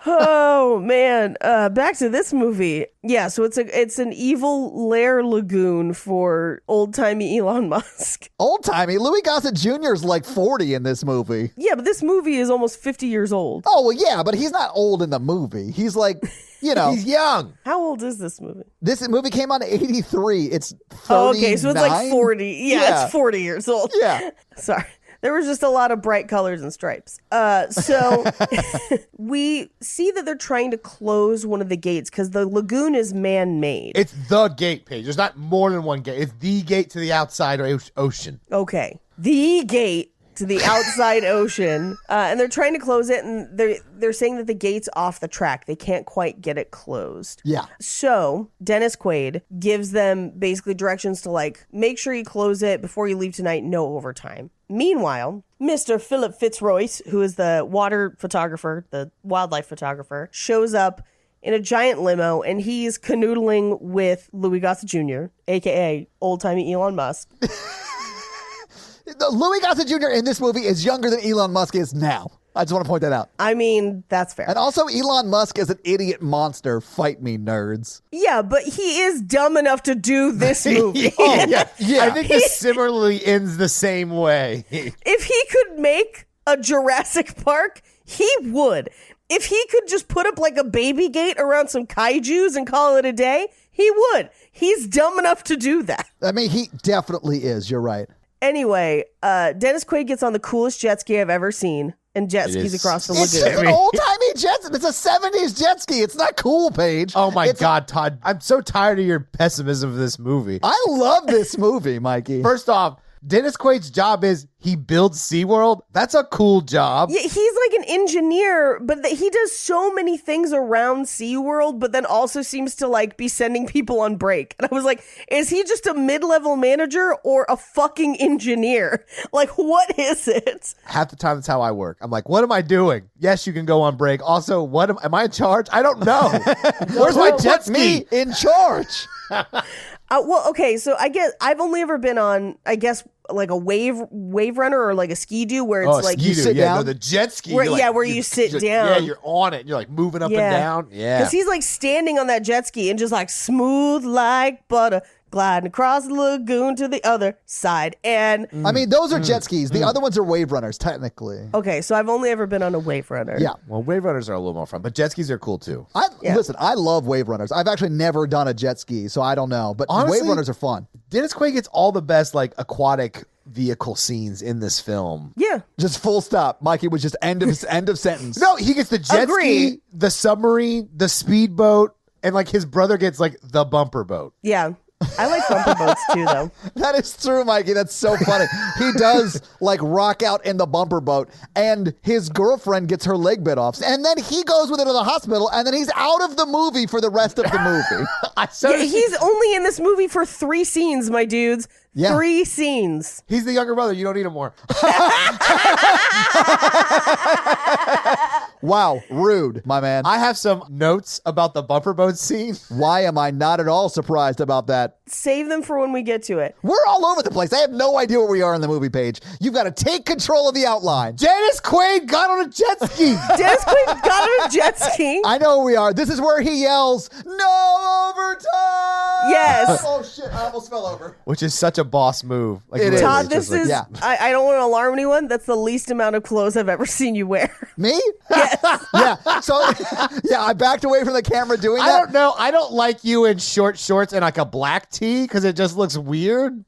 Oh, man. Back to this movie. Yeah, so it's an evil lair lagoon for old-timey Elon Musk. Old-timey? Louis Gossett Jr. is like 40 in this movie. Yeah, but this movie is almost 50 years old. Oh, well, yeah, but he's not old in the movie. He's like, he's young. How old is this movie? This movie came out in 83. It's 39. Oh, okay, so it's like 40. Yeah, it's 40 years old. Yeah. Sorry. There was just a lot of bright colors and stripes. So we see that they're trying to close one of the gates because the lagoon is man-made. It's the gate, Paige. There's not more than one gate. It's the gate to the outside ocean. Okay. The gate to the outside ocean. And they're trying to close it, and they're saying that the gate's off the track. They can't quite get it closed. Yeah. So Dennis Quaid gives them basically directions to like, make sure you close it before you leave tonight, no overtime. Meanwhile, Mr. Philip Fitzroyce, who is the water photographer, the wildlife photographer, shows up in a giant limo, and he's canoodling with Louis Gossett Jr., a.k.a. old-timey Elon Musk. Louis Gossett Jr. in this movie is younger than Elon Musk is now. I just want to point that out. I mean, that's fair. And also, Elon Musk is an idiot monster. Fight me, nerds. Yeah, but he is dumb enough to do this movie. Oh, yeah. I think this similarly ends the same way. If he could make a Jurassic Park, he would. If he could just put up like a baby gate around some kaijus and call it a day, he would. He's dumb enough to do that. I mean, he definitely is. You're right. Anyway, Dennis Quaid gets on the coolest jet ski I've ever seen and jet skis across the It's lagoon. just an old-timey jet ski. It's a 70s jet ski. It's not cool, Paige. Oh my God, Todd. I'm so tired of your pessimism of this movie. I love this movie, Mikey. First off, Dennis Quaid's job is he builds SeaWorld. That's a cool job. Yeah, he's like an engineer, but he does so many things around SeaWorld, but then also seems to like be sending people on break. And I was like, is he just a mid-level manager or a fucking engineer? Like, what is it? Half the time, that's how I work. I'm like, what am I doing? Yes, you can go on break. Also, am I in charge? I don't know. Where's my jet ski? Me in charge. Well, okay, so I guess I've only ever been on, I guess, like a wave runner or like a ski-doo where it's like you sit down? No, the jet ski. Where you sit down. Yeah, you're on it. You're like moving up and down. Yeah. Because he's like standing on that jet ski and just like smooth like butter, gliding across the lagoon to the other side. And I mean, those are jet skis. The other ones are wave runners, technically. okay, so I've only ever been on a wave runner. Yeah. Well, wave runners are a little more fun, but jet skis are cool too. Listen, I love wave runners. I've actually never done a jet ski, so I don't know. But Honestly, wave runners are fun. Dennis Quaid gets all the best like aquatic vehicle scenes in this film. Yeah. Just full stop. Mikey was just end of sentence. No, he gets the jet Agreed. ski, the submarine, the speedboat, and like his brother gets like the bumper boat. Yeah. I like bumper boats too, though. That is true, Mikey. That's so funny. He does like rock out in the bumper boat, and his girlfriend gets her leg bit off, and then he goes with her to the hospital, and then he's out of the movie for the rest of the movie. Yeah, he's only in this movie for 3 scenes, my dudes. Yeah. 3 scenes. He's the younger brother. You don't need him more. Wow, rude, my man. I have some notes about the bumper boat scene. Why am I not at all surprised about that? Save them for when we get to it. We're all over the place. I have no idea where we are in the movie, Page. You've got to take control of the outline. Dennis Quaid got on a jet ski. Dennis Quaid got on a jet ski. I know where we are. This is where he yells, "No overtime!" Yes. Oh, shit. I almost fell over. Which is such a boss move. Like, It is. Todd, just this is, yeah. I don't want to alarm anyone. That's the least amount of clothes I've ever seen you wear. Me? Yes. Yeah. So, yeah, I backed away from the camera doing I that. don't know. I don't like you in short shorts and like a black tee because it just looks weird.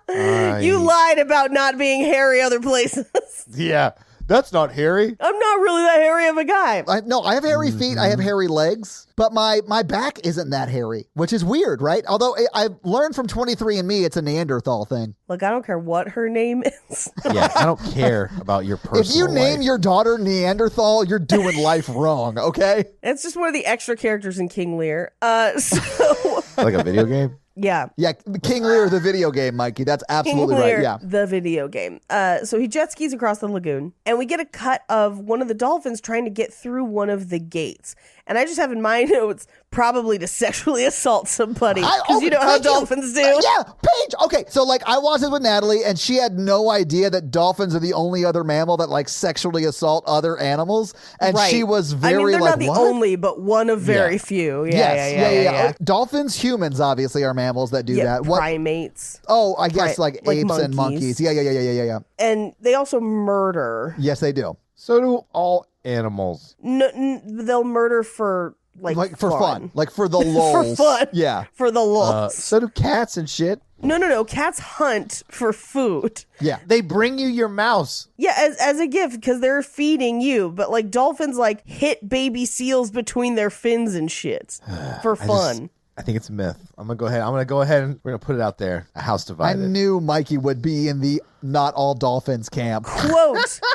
You lied about not being hairy other places. Yeah, that's not hairy. I'm not really that hairy of a guy. I have hairy feet. I have hairy legs, but my back isn't that hairy, which is weird, right? Although I've learned from 23andMe it's a Neanderthal thing. Look, I don't care what her name is. Yeah, I don't care about your personal If you name life. your daughter Neanderthal, you're doing life wrong, okay? It's just one of the extra characters in King Lear. So, Like a video game. yeah. Yeah, King Lear, the video game, Mikey. That's absolutely King Lear, right. Yeah. the video game. So he jet skis across the lagoon, and we get a cut of one of the dolphins trying to get through one of the gates. And I just have in my notes probably to sexually assault somebody because you know how dolphins do. Yeah, Paige. Okay, so like I watched this with Natalie, and she had no idea that dolphins are the only other mammal that like sexually assault other animals, and Right. she was very I mean, they're like, not the what? only, but one of very Yeah. few. Yes, Yeah. Dolphins, humans, obviously are mammals that do that. What? Primates. Oh, I guess Right, like like apes and monkeys. monkeys. Yeah. And they also murder. Yes, they do. So do all animals. They'll murder for Like for fun, like for the lulz. for fun. Yeah, For the lulz. So do cats and shit. No. Cats hunt for food. yeah. They bring you your mouse. Yeah, as a gift because they're feeding you. But like dolphins, like hit baby seals between their fins and shit for fun. I think it's a myth. I'm gonna go ahead and we're gonna put it out there. A house I divided. knew Mikey would be in the not all dolphins camp.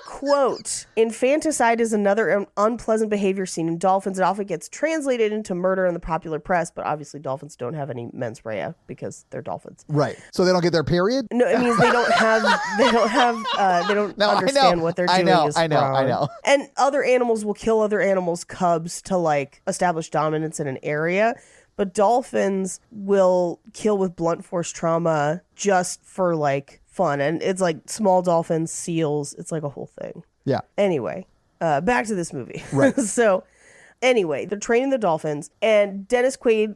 Quote, infanticide is another unpleasant behavior seen in dolphins. It often gets translated into murder in the popular press, but obviously dolphins don't have any mens rea because they're dolphins. Right. So they don't get their period? No, it means they don't No, I understand know. what they're I doing know, is I know, I wrong. know. And other animals will kill other animals' cubs to like establish dominance in an area. But dolphins will kill with blunt force trauma just for like fun. And it's like small dolphins, seals. It's like a whole thing. Yeah. Anyway, back to this movie. Right. So anyway, they're training the dolphins and Dennis Quaid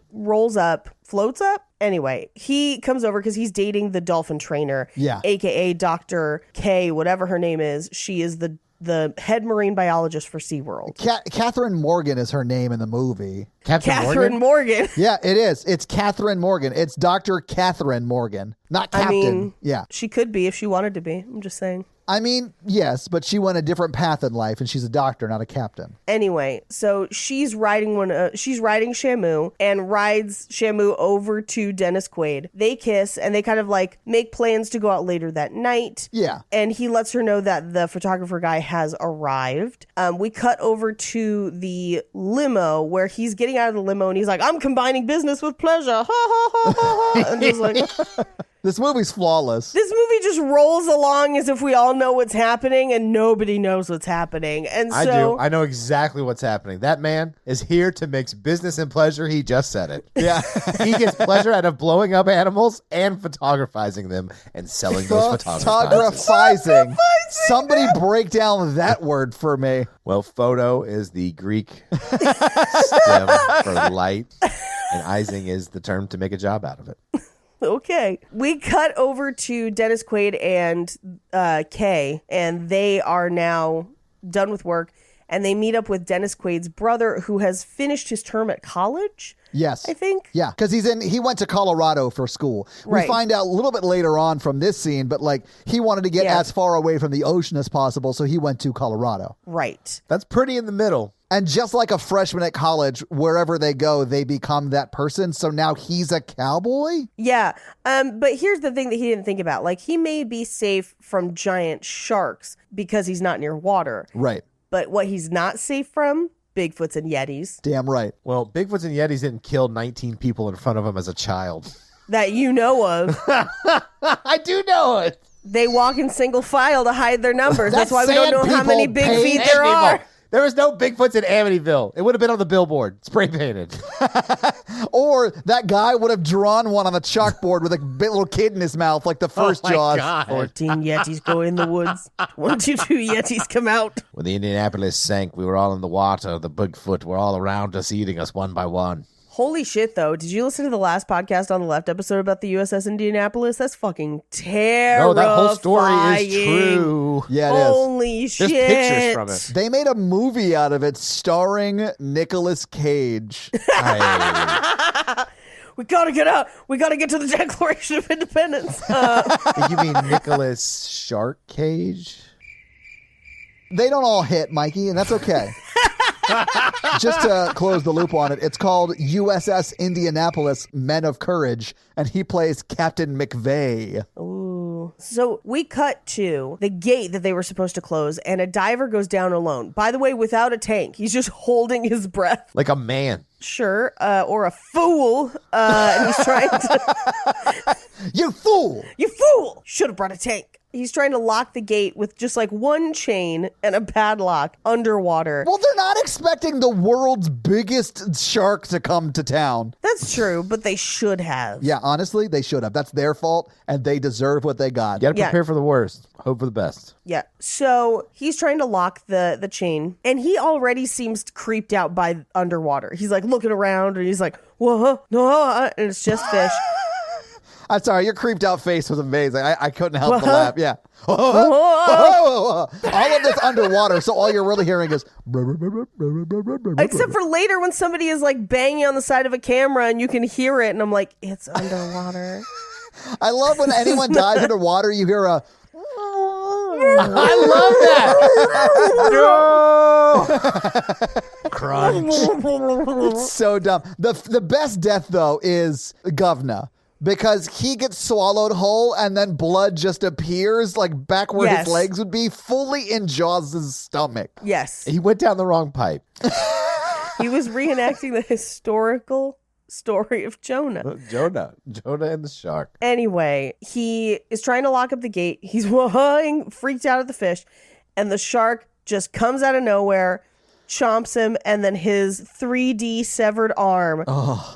floats up. Anyway, he comes over because he's dating the dolphin trainer. Yeah. AKA Dr. K, whatever her name is. She is the the head marine biologist for SeaWorld. Catherine Morgan is her name in the movie. Catherine Morgan. Yeah, it is. It's Catherine Morgan. It's Dr. Catherine Morgan, not Captain. I mean, yeah. She could be if she wanted to be. I'm just saying. I mean, yes, but she went a different path in life, and she's a doctor, not a captain. Anyway, so she's riding Shamu and rides Shamu over to Dennis Quaid. They kiss, and they kind of like make plans to go out later that night. Yeah. And he lets her know that the photographer guy has arrived. We cut over to the limo where he's getting out of the limo, and he's like, "I'm combining business with pleasure." Ha ha ha ha ha. And just like... This movie's flawless. This movie just rolls along as if we all know what's happening and nobody knows what's happening. And so I do. I know exactly what's happening. That man is here to mix business and pleasure. He just said it. Yeah. He gets pleasure out of blowing up animals and photographizing them and selling those Photographizing. Somebody break down that word for me. Well, photo is the Greek stem for light, and izing is the term to make a job out of it. Okay. We cut over to Dennis Quaid and Kay, and they are now done with work, and they meet up with Dennis Quaid's brother, who has finished his term at college. Yes. I think. Yeah, because he went to Colorado for school. Right. We find out a little bit later on from this scene, but like he wanted to get as far away from the ocean as possible, so he went to Colorado. Right. That's pretty in the middle. And just like a freshman at college, wherever they go, they become that person. So now he's a cowboy? Yeah. But here's the thing that he didn't think about. Like, he may be safe from giant sharks because he's not near water. Right. But what he's not safe from? Bigfoots and Yetis. Damn right. Well, Bigfoots and Yetis didn't kill 19 people in front of him as a child. That you know of. I do know it. They walk in single file to hide their numbers. That's why we don't know how many big feet Sand there are. people. There was no Bigfoots in Amityville. It would have been on the billboard, spray painted. Or that guy would have drawn one on the chalkboard with a little kid in his mouth like the first Jaws. God. 14 Yetis go in the woods. 22 Yetis come out. When the Indianapolis sank, we were all in the water. The Bigfoot were all around us, eating us one by one. Holy shit, though. Did you listen to the last podcast on the left episode about the USS Indianapolis? That's fucking terrifying. No, that whole story is true. Yeah, it is. Holy shit. There's pictures from it. They made a movie out of it starring Nicolas Cage. We gotta get out. We gotta get to the Declaration of Independence. You mean Nicholas Shark Cage? They don't all hit, Mikey, and that's okay. Just to close the loop on it, it's called USS Indianapolis Men of Courage, and he plays Captain McVeigh. Ooh. So we cut to the gate that they were supposed to close, and a diver goes down alone. By the way, without a tank. He's just holding his breath. Like a man. Sure. Or a fool. And he's trying to... You fool! You fool! Should have brought a tank. He's trying to lock the gate with just like one chain and a padlock underwater. Well, they're not expecting the world's biggest shark to come to town. That's true, but they should have. Yeah, honestly, they should have. That's their fault, and they deserve what they got. You gotta prepare for the worst. Hope for the best. Yeah. So he's trying to lock the chain, and he already seems creeped out by underwater. He's like looking around, and he's like, whoa, no, and it's just fish. I'm sorry, your creeped out face was amazing. I couldn't help but laugh. Yeah. All of this underwater, so all you're really hearing is... Except for later when somebody is like banging on the side of a camera and you can hear it, and I'm like, it's underwater. I love when anyone dives underwater, you hear a... I love that. No. Crunch. It's so dumb. The best death, though, is Governor. Because he gets swallowed whole and then blood just appears like back where his legs would be, fully in Jaws' stomach. Yes. He went down the wrong pipe. He was reenacting the historical story of Jonah. Jonah and the shark. Anyway, he is trying to lock up the gate. He's freaked out at the fish, and the shark just comes out of nowhere, chomps him, and then his 3D severed arm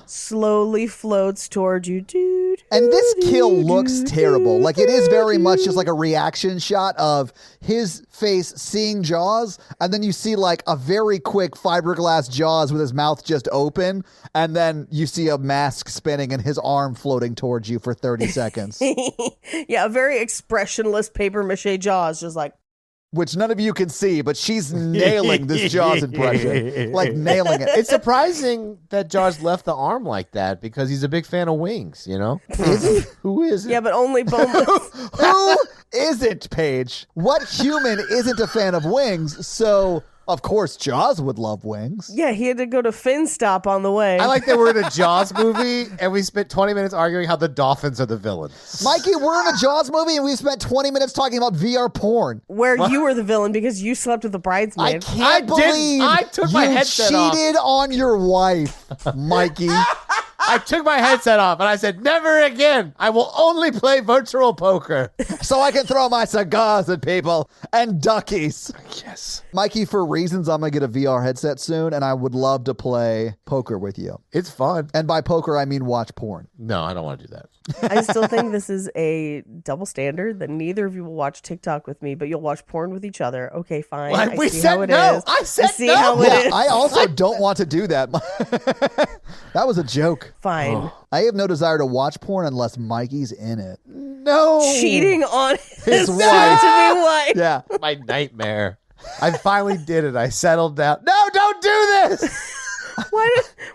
slowly floats toward you, dude. And this kill looks terrible. Like, it is very much just like a reaction shot of his face seeing Jaws, and then you see like a very quick fiberglass Jaws with his mouth just open, and then you see a mask spinning and his arm floating towards you for 30 seconds. Yeah, a very expressionless paper mache Jaws, just like... which none of you can see, but she's nailing this Jaws impression. Like nailing it. It's surprising that Jaws left the arm like that because he's a big fan of wings, you know? Is he? Who is it? Yeah, but only boneless. Who isn't, Paige? What human isn't a fan of wings? So, of course, Jaws would love wings. Yeah, he had to go to Finstop on the way. I like that we're in a Jaws movie and we spent 20 minutes arguing how the dolphins are the villain. Mikey, we're in a Jaws movie and we spent 20 minutes talking about VR porn. Where you were the villain because you slept with the I bridesmaid. can't believe I took my headset off. cheated on your wife, Mikey. I took my headset off and I said, never again. I will only play virtual poker. So I can throw my cigars at people and duckies. Yes. Mikey, for reasons, I'm going to get a VR headset soon, and I would love to play poker with you. It's fun. And by poker, I mean watch porn. No, I don't want to do that. I still think this is a double standard that neither of you will watch TikTok with me, but you'll watch porn with each other. Okay, fine. Well, I we see said how it no. is. I said see no. how it Yeah, is. I also don't want to do that. That was a joke. Fine. I have no desire to watch porn unless Mikey's in it. No. Cheating on his wife. soon-to-be wife. Yeah. My nightmare. I finally did it. I settled down. No, don't do this. Why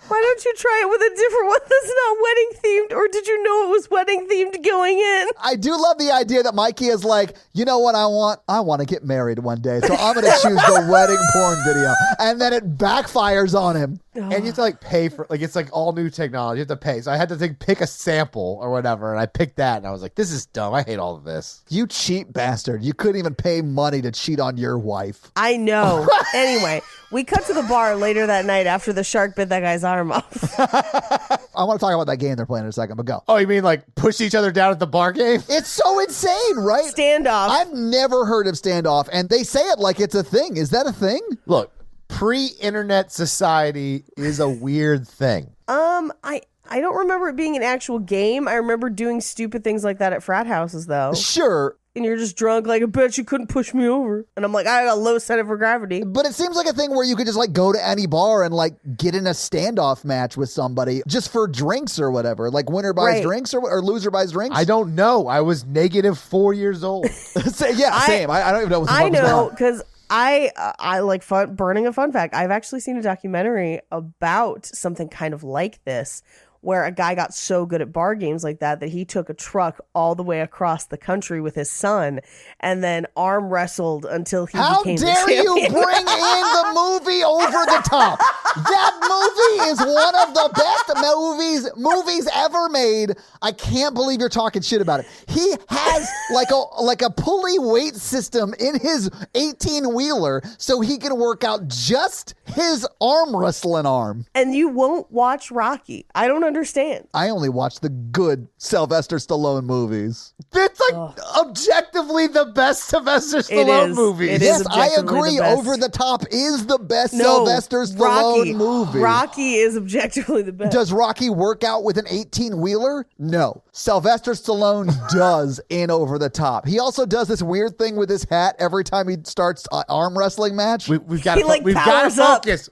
don't you try it with a different one that's not wedding themed? Or did you know it was wedding themed going in? I do love the idea that Mikey is like, you know what I want? I want to get married one day. So I'm going to choose the wedding porn video. And then it backfires on him. And you have to like pay for, like, it's like all new technology. You have to pay. So I had to pick a sample or whatever. And I picked that. And I was like, this is dumb. I hate all of this. You cheap bastard. You couldn't even pay money to cheat on your wife. I know. Anyway, we cut to the bar later that night after the shark bit that guy's arm off. I want to talk about that game they're playing in a second, but go. Oh, you mean like push each other down at the bar game? It's so insane, right? Standoff. I've never heard of standoff, and they say it like it's a thing. Is that a thing? Look, pre-internet society is a weird thing. I don't remember it being an actual game. I remember doing stupid things like that at frat houses, though. Sure, And you're just drunk, like, I bet you couldn't push me over. And I'm like, I got a low center for gravity. but it seems like a thing where you could just like go to any bar and like get in a standoff match with somebody just for drinks or whatever. Like winner buys Right. drinks or loser buys drinks. I don't know. I was -4 years old. Same. I don't even know what the fuck I was going know, on. because I like burning a fun fact. I've actually seen a documentary about something kind of like this, where a guy got so good at bar games like that he took a truck all the way across the country with his son and then arm wrestled until he How became the dare you champion. bring in the movie over the top? That movie is one of the best movies ever made. I can't believe you're talking shit about it. He has like a pulley weight system in his 18-wheeler so he can work out just his arm wrestling arm. And you won't watch Rocky. I don't understand. I only watch the good Sylvester Stallone movies. It's like objectively the best Sylvester Stallone is. movie. It Yes, is I objectively agree. the best. Over the Top is the best No, Sylvester Stallone movie. Rocky is objectively the best. Does Rocky work out with an 18-wheeler? No. Sylvester Stallone does in Over the Top. He also does this weird thing with his hat every time he starts an arm wrestling match. We've got He, like, to powers up. focus.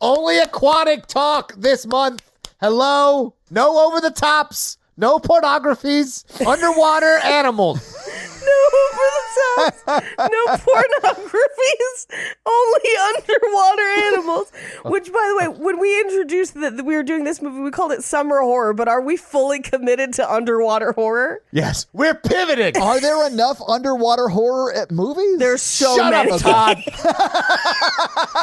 Only aquatic talk this month. Hello? No over the tops. No pornographies. Underwater animals. No over the top. No pornographies. Only underwater animals. Which, by the way, when we introduced that we were doing this movie, we called it summer horror. But are we fully committed to underwater horror? Yes, we're pivoting. Are there enough underwater horror at movies? There's so Shut many. up, Todd.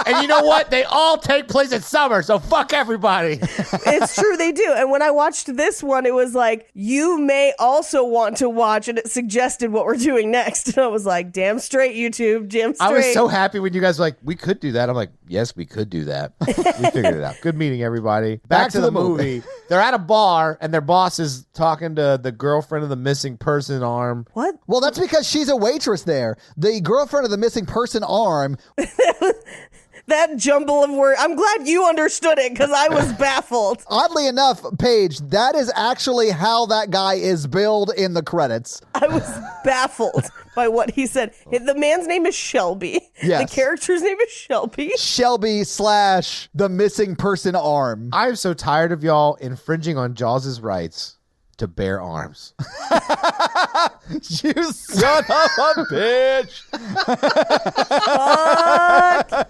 And you know what? They all take place in summer, so fuck everybody. It's true, they do. And when I watched this one, it was like, you may also want to watch, and it suggested what we're doing next. And I was like, damn straight, YouTube, damn straight. I was so happy when you guys were like, we could do that. I'm like, yes, we could do that. We figured it out. Good meeting, everybody. Back to the movie. They're at a bar, and their boss is talking to the girlfriend of the missing person arm. What? Well, that's because she's a waitress there. The girlfriend of the missing person arm. That jumble of words. I'm glad you understood it because I was baffled. Oddly enough, Paige, that is actually how that guy is billed in the credits. I was baffled by what he said. The man's name is Shelby. Yes. The character's name is Shelby. Shelby / the missing person arm. I'm so tired of y'all infringing on Jaws' rights to bear arms. You son of a bitch.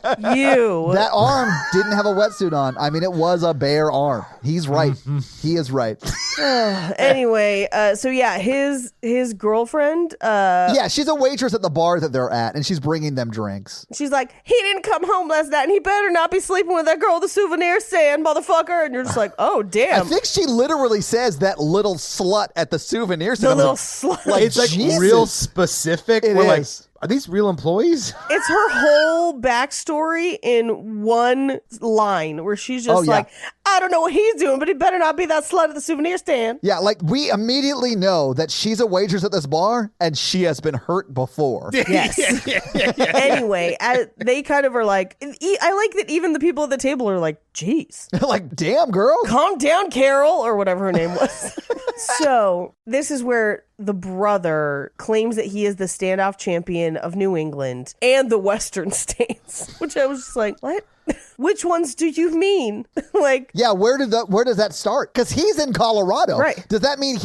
Fuck you. That arm didn't have a wetsuit on. I mean, it was a bare arm. He's right. He is right. Anyway, so yeah, his girlfriend. Yeah, she's a waitress at the bar that they're at, and she's bringing them drinks. She's like, he didn't come home last night, and he better not be sleeping with that girl at the souvenir stand, motherfucker. And you're just like, oh damn. I think she literally says that little slut at the souvenir stand. The little slut. Like, It's like Jesus. real specific. It We're is. like, are these real employees? It's her whole backstory in one line where she's just Oh, yeah. like, I don't know what he's doing, but he better not be that slut at the souvenir stand. Yeah, like we immediately know that she's a waitress at this bar and she has been hurt before. Yes. Anyway, they kind of are like, I like that even the people at the table are like, geez, Like, damn, girl. calm down, Carol, or whatever her name was. So this is where the brother claims that he is the standoff champion of New England and the Western states, which I was just like, what? Which ones do you mean? Like, Yeah, where does that start? Because he's in Colorado. Right. Does that mean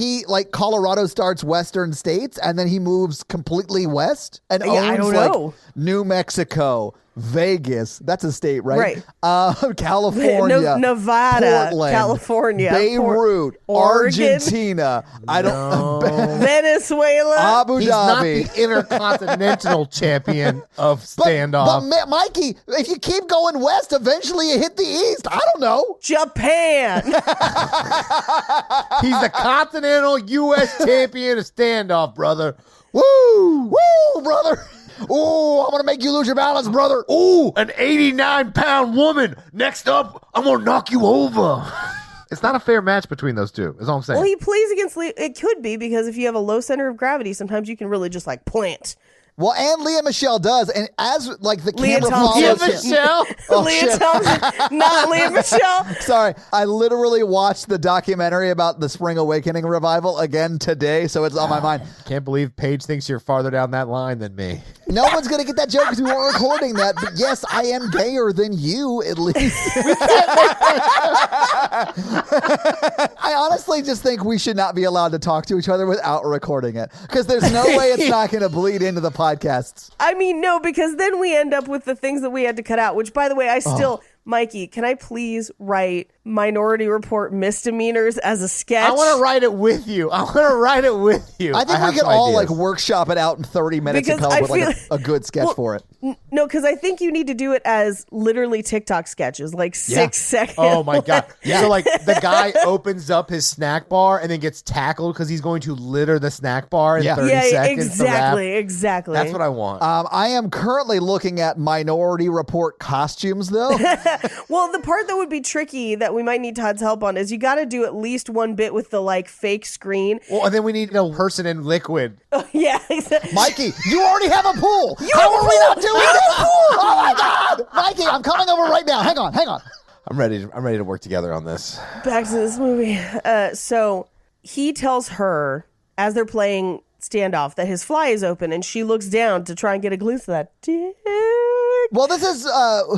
Colorado starts Western states and then he moves completely west and Yeah, I owns don't know. New Mexico, Vegas, that's a state, right? Right. California, Nevada, Portland, California, Beirut, Oregon. Argentina. I don't. Venezuela. Abu He's not Dhabi. the intercontinental champion of But standoff. Mikey, if you keep going west, eventually you hit the east. I don't know. Japan. He's the continental U.S. champion of standoff, brother. Woo! Woo, brother! Ooh, I'm gonna make you lose your balance, brother. Ooh, an 89-pound woman. Next up, I'm going to knock you over. It's not a fair match between those two, is all I'm saying. Well, he plays against it could be because if you have a low center of gravity, sometimes you can really just like plant. Well, and Leah Michelle does, and as like the Leah camera Thompson. follows Leah him- Michelle? Oh, Leah shit. Thompson, not Leah Michelle. Sorry, I literally watched the documentary about the Spring Awakening revival again today, so it's on my mind. Can't believe Paige thinks you're farther down that line than me. No one's gonna get that joke because we weren't recording that. But yes, I am gayer than you, at least. I honestly just think we should not be allowed to talk to each other without recording it because there's no way it's not going to bleed into the podcasts. I mean, no, because then we end up with the things that we had to cut out, which, by the way, I still, Mikey, can I please write Minority Report misdemeanors as a sketch? I want to write it with you. I I think have we could some all ideas. like workshop it out in 30 minutes and Because come I up with like feel- a good sketch Well, for it. No, because I think you need to do it as literally TikTok sketches, like 6 seconds. Oh my god! So like the guy opens up his snack bar and then gets tackled because he's going to litter the snack bar in Yeah. 30 Yeah, seconds. to rap. exactly. That's what I want. I am currently looking at Minority Report costumes, though. Well, the part that would be tricky that we might need Todd's help on is you got to do at least one bit with the like fake screen. Well, and then we need a person in liquid. Yeah, exactly. Mikey, you already have a pool. have How a are we pool. not doing this? Oh my God, Mikey, I'm coming over right now. Hang on. I'm ready to work together on this. Back to this movie. So he tells her as they're playing standoff that his fly is open, and she looks down to try and get a glimpse of that dick. Well, this is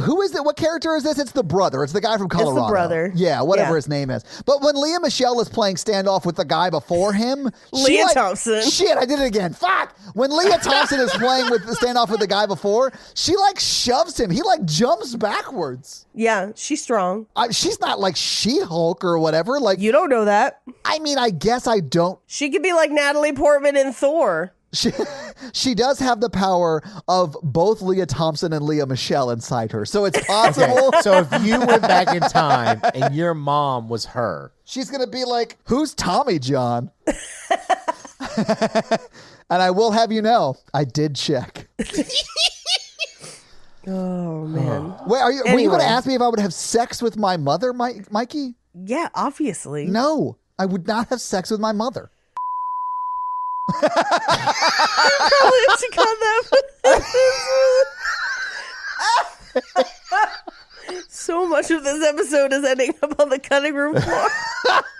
who is it? What character is this? It's the brother. It's the guy from Colorado. brother. Yeah, whatever Yeah. his name is. But when Leah Michelle is playing standoff with the guy before him, Leah Thompson. Shit, I did it again. Fuck. When Leah Thompson is playing with the standoff with the guy before, she like shoves him. He like jumps backwards. Yeah, she's strong. She's not like She-Hulk or whatever. Like, You don't know that. I mean, I guess I don't. She could be like Natalie Portman in Thor. She does have the power of both Leah Thompson and Leah Michelle inside her. So it's possible. So if you went back in time and your mom was her, She's going to be like, who's Tommy John? And I will have you know, I did check. Oh, man. Wait, were you Anyway. going to ask me if I would have sex with my mother, Mikey? Yeah, obviously. No, I would not have sex with my mother. Probably should cut that. So much of this episode is ending up on the cutting room floor.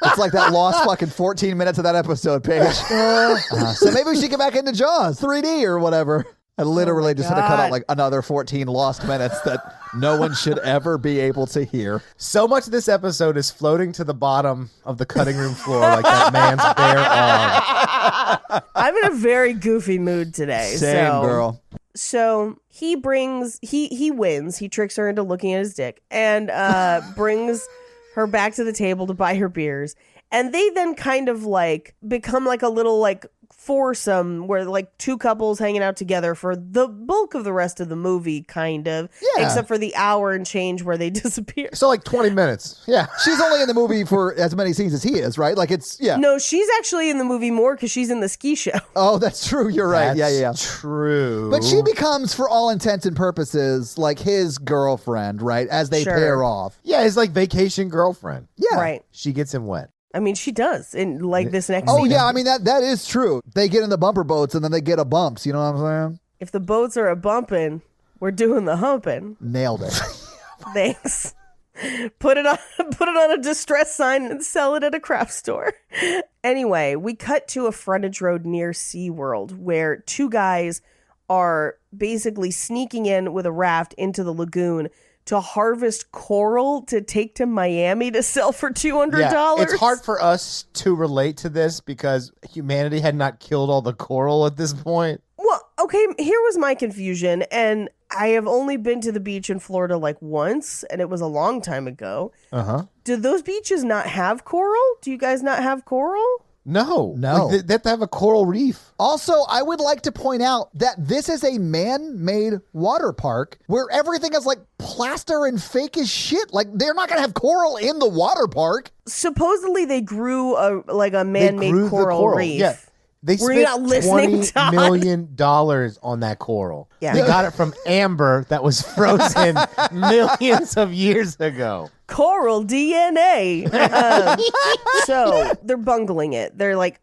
It's like that lost fucking 14 minutes of that episode, Paige. So maybe we should get back into Jaws 3D or whatever. I literally just had to cut out like another 14 lost minutes that no one should ever be able to hear. So much of this episode is floating to the bottom of the cutting room floor like that man's bare arm. I'm in a very goofy mood today. Same, girl. So he wins. He tricks her into looking at his dick and brings her back to the table to buy her beers. And they then kind of like become like a little like foursome where like two couples hanging out together for the bulk of the rest of the movie, kind of. Yeah. Except for the hour and change where they disappear. So like 20 minutes. Yeah. She's only in the movie for as many scenes as he is, right? Like it's, yeah. No, she's actually in the movie more because she's in the ski show. Oh, that's true. You're right. Yeah. True. But she becomes, for all intents and purposes, like his girlfriend, right? As they pair off. Yeah, his like vacation girlfriend. Yeah. Right. She gets him wet. I mean, she does in like this next Oh, scene. yeah. I mean, that is true. They get in the bumper boats and then they get a bumps. You know what I'm saying? If the boats are a bumping, we're doing the humping. Nailed it. Thanks. Put it on a distress sign and sell it at a craft store. Anyway, we cut to a frontage road near SeaWorld where two guys are basically sneaking in with a raft into the lagoon to harvest coral to take to Miami to sell for $200. Yeah, it's hard for us to relate to this because humanity had not killed all the coral at this point. Well, okay, here was my confusion, and I have only been to the beach in Florida like once, and it was a long time ago. Uh-huh. Do those beaches not have coral? Do you guys not have coral? No. No. Like, they have to have a coral reef. Also, I would like to point out that this is a man-made water park where everything is like plaster and fake as shit. Like, they're not going to have coral in the water park. Supposedly they grew a man-made coral reef. Yeah. They Were you not spent listening, Todd? $20 million on that coral. Yeah. They got it from amber that was frozen millions of years ago. Coral DNA. So they're bungling it. They're like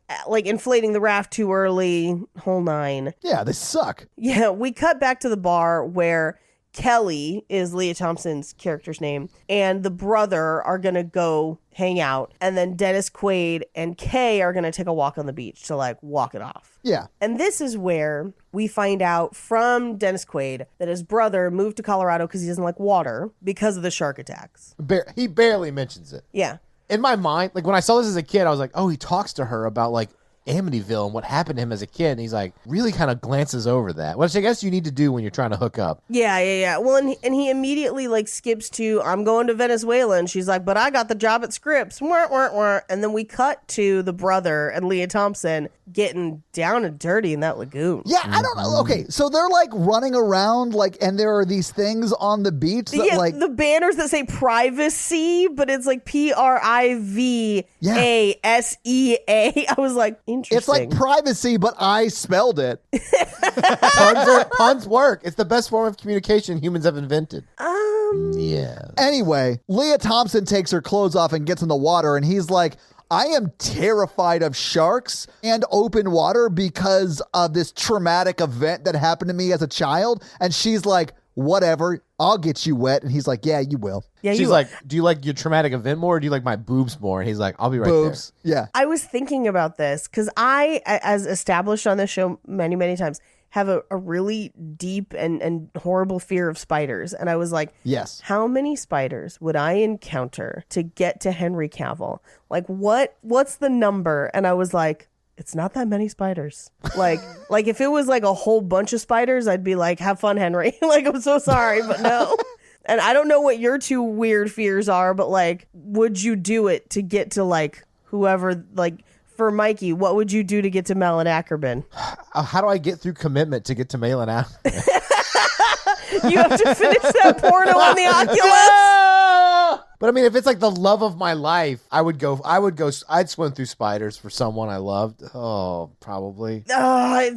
inflating the raft too early. Whole nine. Yeah, they suck. Yeah, we cut back to the bar where Kelly is Leah Thompson's character's name, and the brother are going to go hang out. And then Dennis Quaid and Kay are going to take a walk on the beach to like walk it off. Yeah. And this is where we find out from Dennis Quaid that his brother moved to Colorado because he doesn't like water because of the shark attacks. He barely mentions it. Yeah. In my mind, like when I saw this as a kid, I was like, oh, he talks to her about like Amityville and what happened to him as a kid. And he's like, really kind of glances over that, which I guess you need to do when you're trying to hook up. Yeah. Well, and he immediately like skips to, I'm going to Venezuela. And she's like, but I got the job at Scripps. And then we cut to the brother and Leah Thompson getting down and dirty in that lagoon. Yeah, I don't know. Okay, so they're like running around like, and there are these things on the beach that like the banners that say privacy, but it's like PRIVASEA. I was like, interesting. it's like privacy, but I spelled it. Puns work. It's the best form of communication humans have invented. Yeah. Anyway, Leah Thompson takes her clothes off and gets in the water, and he's like, I am terrified of sharks and open water because of this traumatic event that happened to me as a child. And she's like, whatever, I'll get you wet. And he's like, yeah, you will. Yeah, She's like, do you like your traumatic event more or do you like my boobs more? And he's like, I'll be right Boobs. Yeah. I was thinking about this because I, as established on this show many, many times, have a really deep and horrible fear of spiders. And I was like, Yes. how many spiders would I encounter to get to Henry Cavill? Like, what's the number? And I was like, it's not that many spiders. Like if it was like a whole bunch of spiders, I'd be like, have fun, Henry. Like, I'm so sorry, but no. And I don't know what your two weird fears are, but like, would you do it to get to like whoever, like, for Mikey, what would you do to get to Malin Ackerman? How do I get through commitment to get to Malin Ackerman? You have to finish that porno on the Oculus. But I mean, if it's like the love of my life, I'd swim through spiders for someone I loved. Oh, probably. I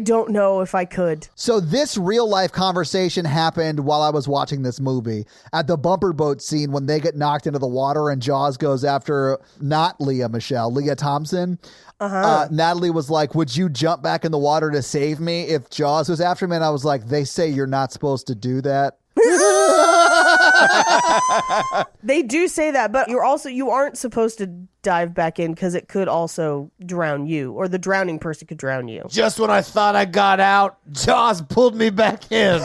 don't know if I could. So this real life conversation happened while I was watching this movie at the bumper boat scene when they get knocked into the water and Jaws goes after not Leah Thompson. Natalie was like, would you jump back in the water to save me if Jaws was after me? And I was like, they say you're not supposed to do that. They do say that, but you aren't supposed to dive back in because it could also drown you, or the drowning person could drown you. Just when I thought I got out, Jaws pulled me back in.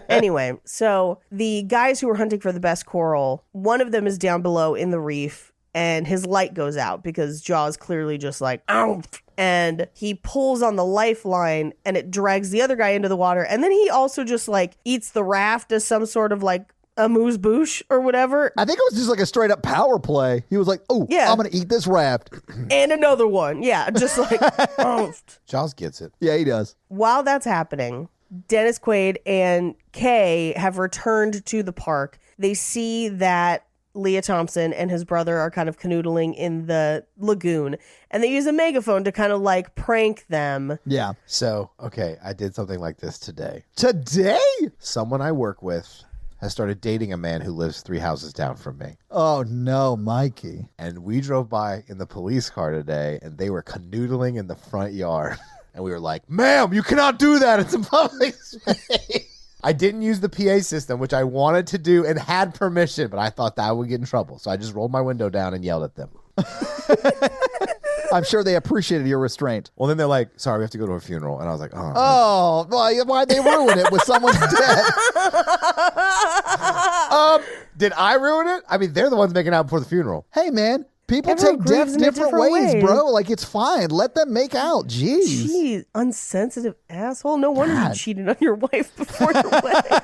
Anyway, so the guys who were hunting for the best coral, one of them is down below in the reef, and his light goes out because Jaws clearly just like, ow. And he pulls on the lifeline and it drags the other guy into the water. And then he also just like eats the raft as some sort of like amuse bouche or whatever. I think it was just like a straight up power play. He was like, oh, yeah, I'm going to eat this raft. And another one. Yeah, just like, oh. Jaws gets it. Yeah, he does. While that's happening, Dennis Quaid and Kay have returned to the park. They see that Leah Thompson and his brother are kind of canoodling in the lagoon, and they use a megaphone to kind of like prank them. Yeah. So, okay, I did something like this today. Today? Someone I work with has started dating a man who lives 3 houses down from me. Oh, no, Mikey. And we drove by in the police car today, and they were canoodling in the front yard. And we were like, ma'am, you cannot do that. It's a public space. I didn't use the PA system, which I wanted to do and had permission, but I thought that I would get in trouble. So I just rolled my window down and yelled at them. I'm sure they appreciated your restraint. Well, then they're like, sorry, we have to go to a funeral. And I was like, oh. Oh, why'd they ruin it with someone's dead? Did I ruin it? I mean, they're the ones making out before the funeral. Hey, man. People Everyone take grieves death in a different different ways, way. bro. Like, it's fine. Let them make out. Jeez. Jeez, unsensitive asshole. No wonder God. you cheated on your wife before your wedding.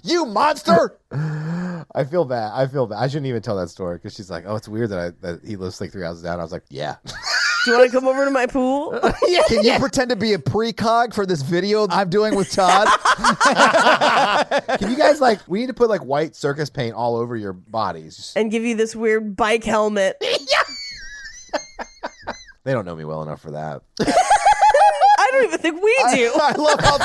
You monster. I feel bad. I shouldn't even tell that story because she's like, oh, it's weird that he lives like 3 houses down. I was like, yeah. Do you want to come over to my pool? Can you pretend to be a precog for this video I'm doing with Todd? Can you guys we need to put like white circus paint all over your bodies. And give you this weird bike helmet. They don't know me well enough for that. I don't even think we do. I love how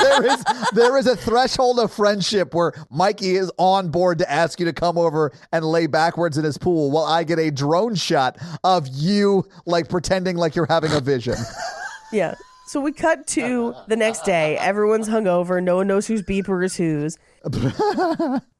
there is a threshold of friendship where Mikey is on board to ask you to come over and lay backwards in his pool while I get a drone shot of you like pretending like you're having a vision. Yeah. So we cut to the next day. Everyone's hungover. No one knows whose beeper is whose.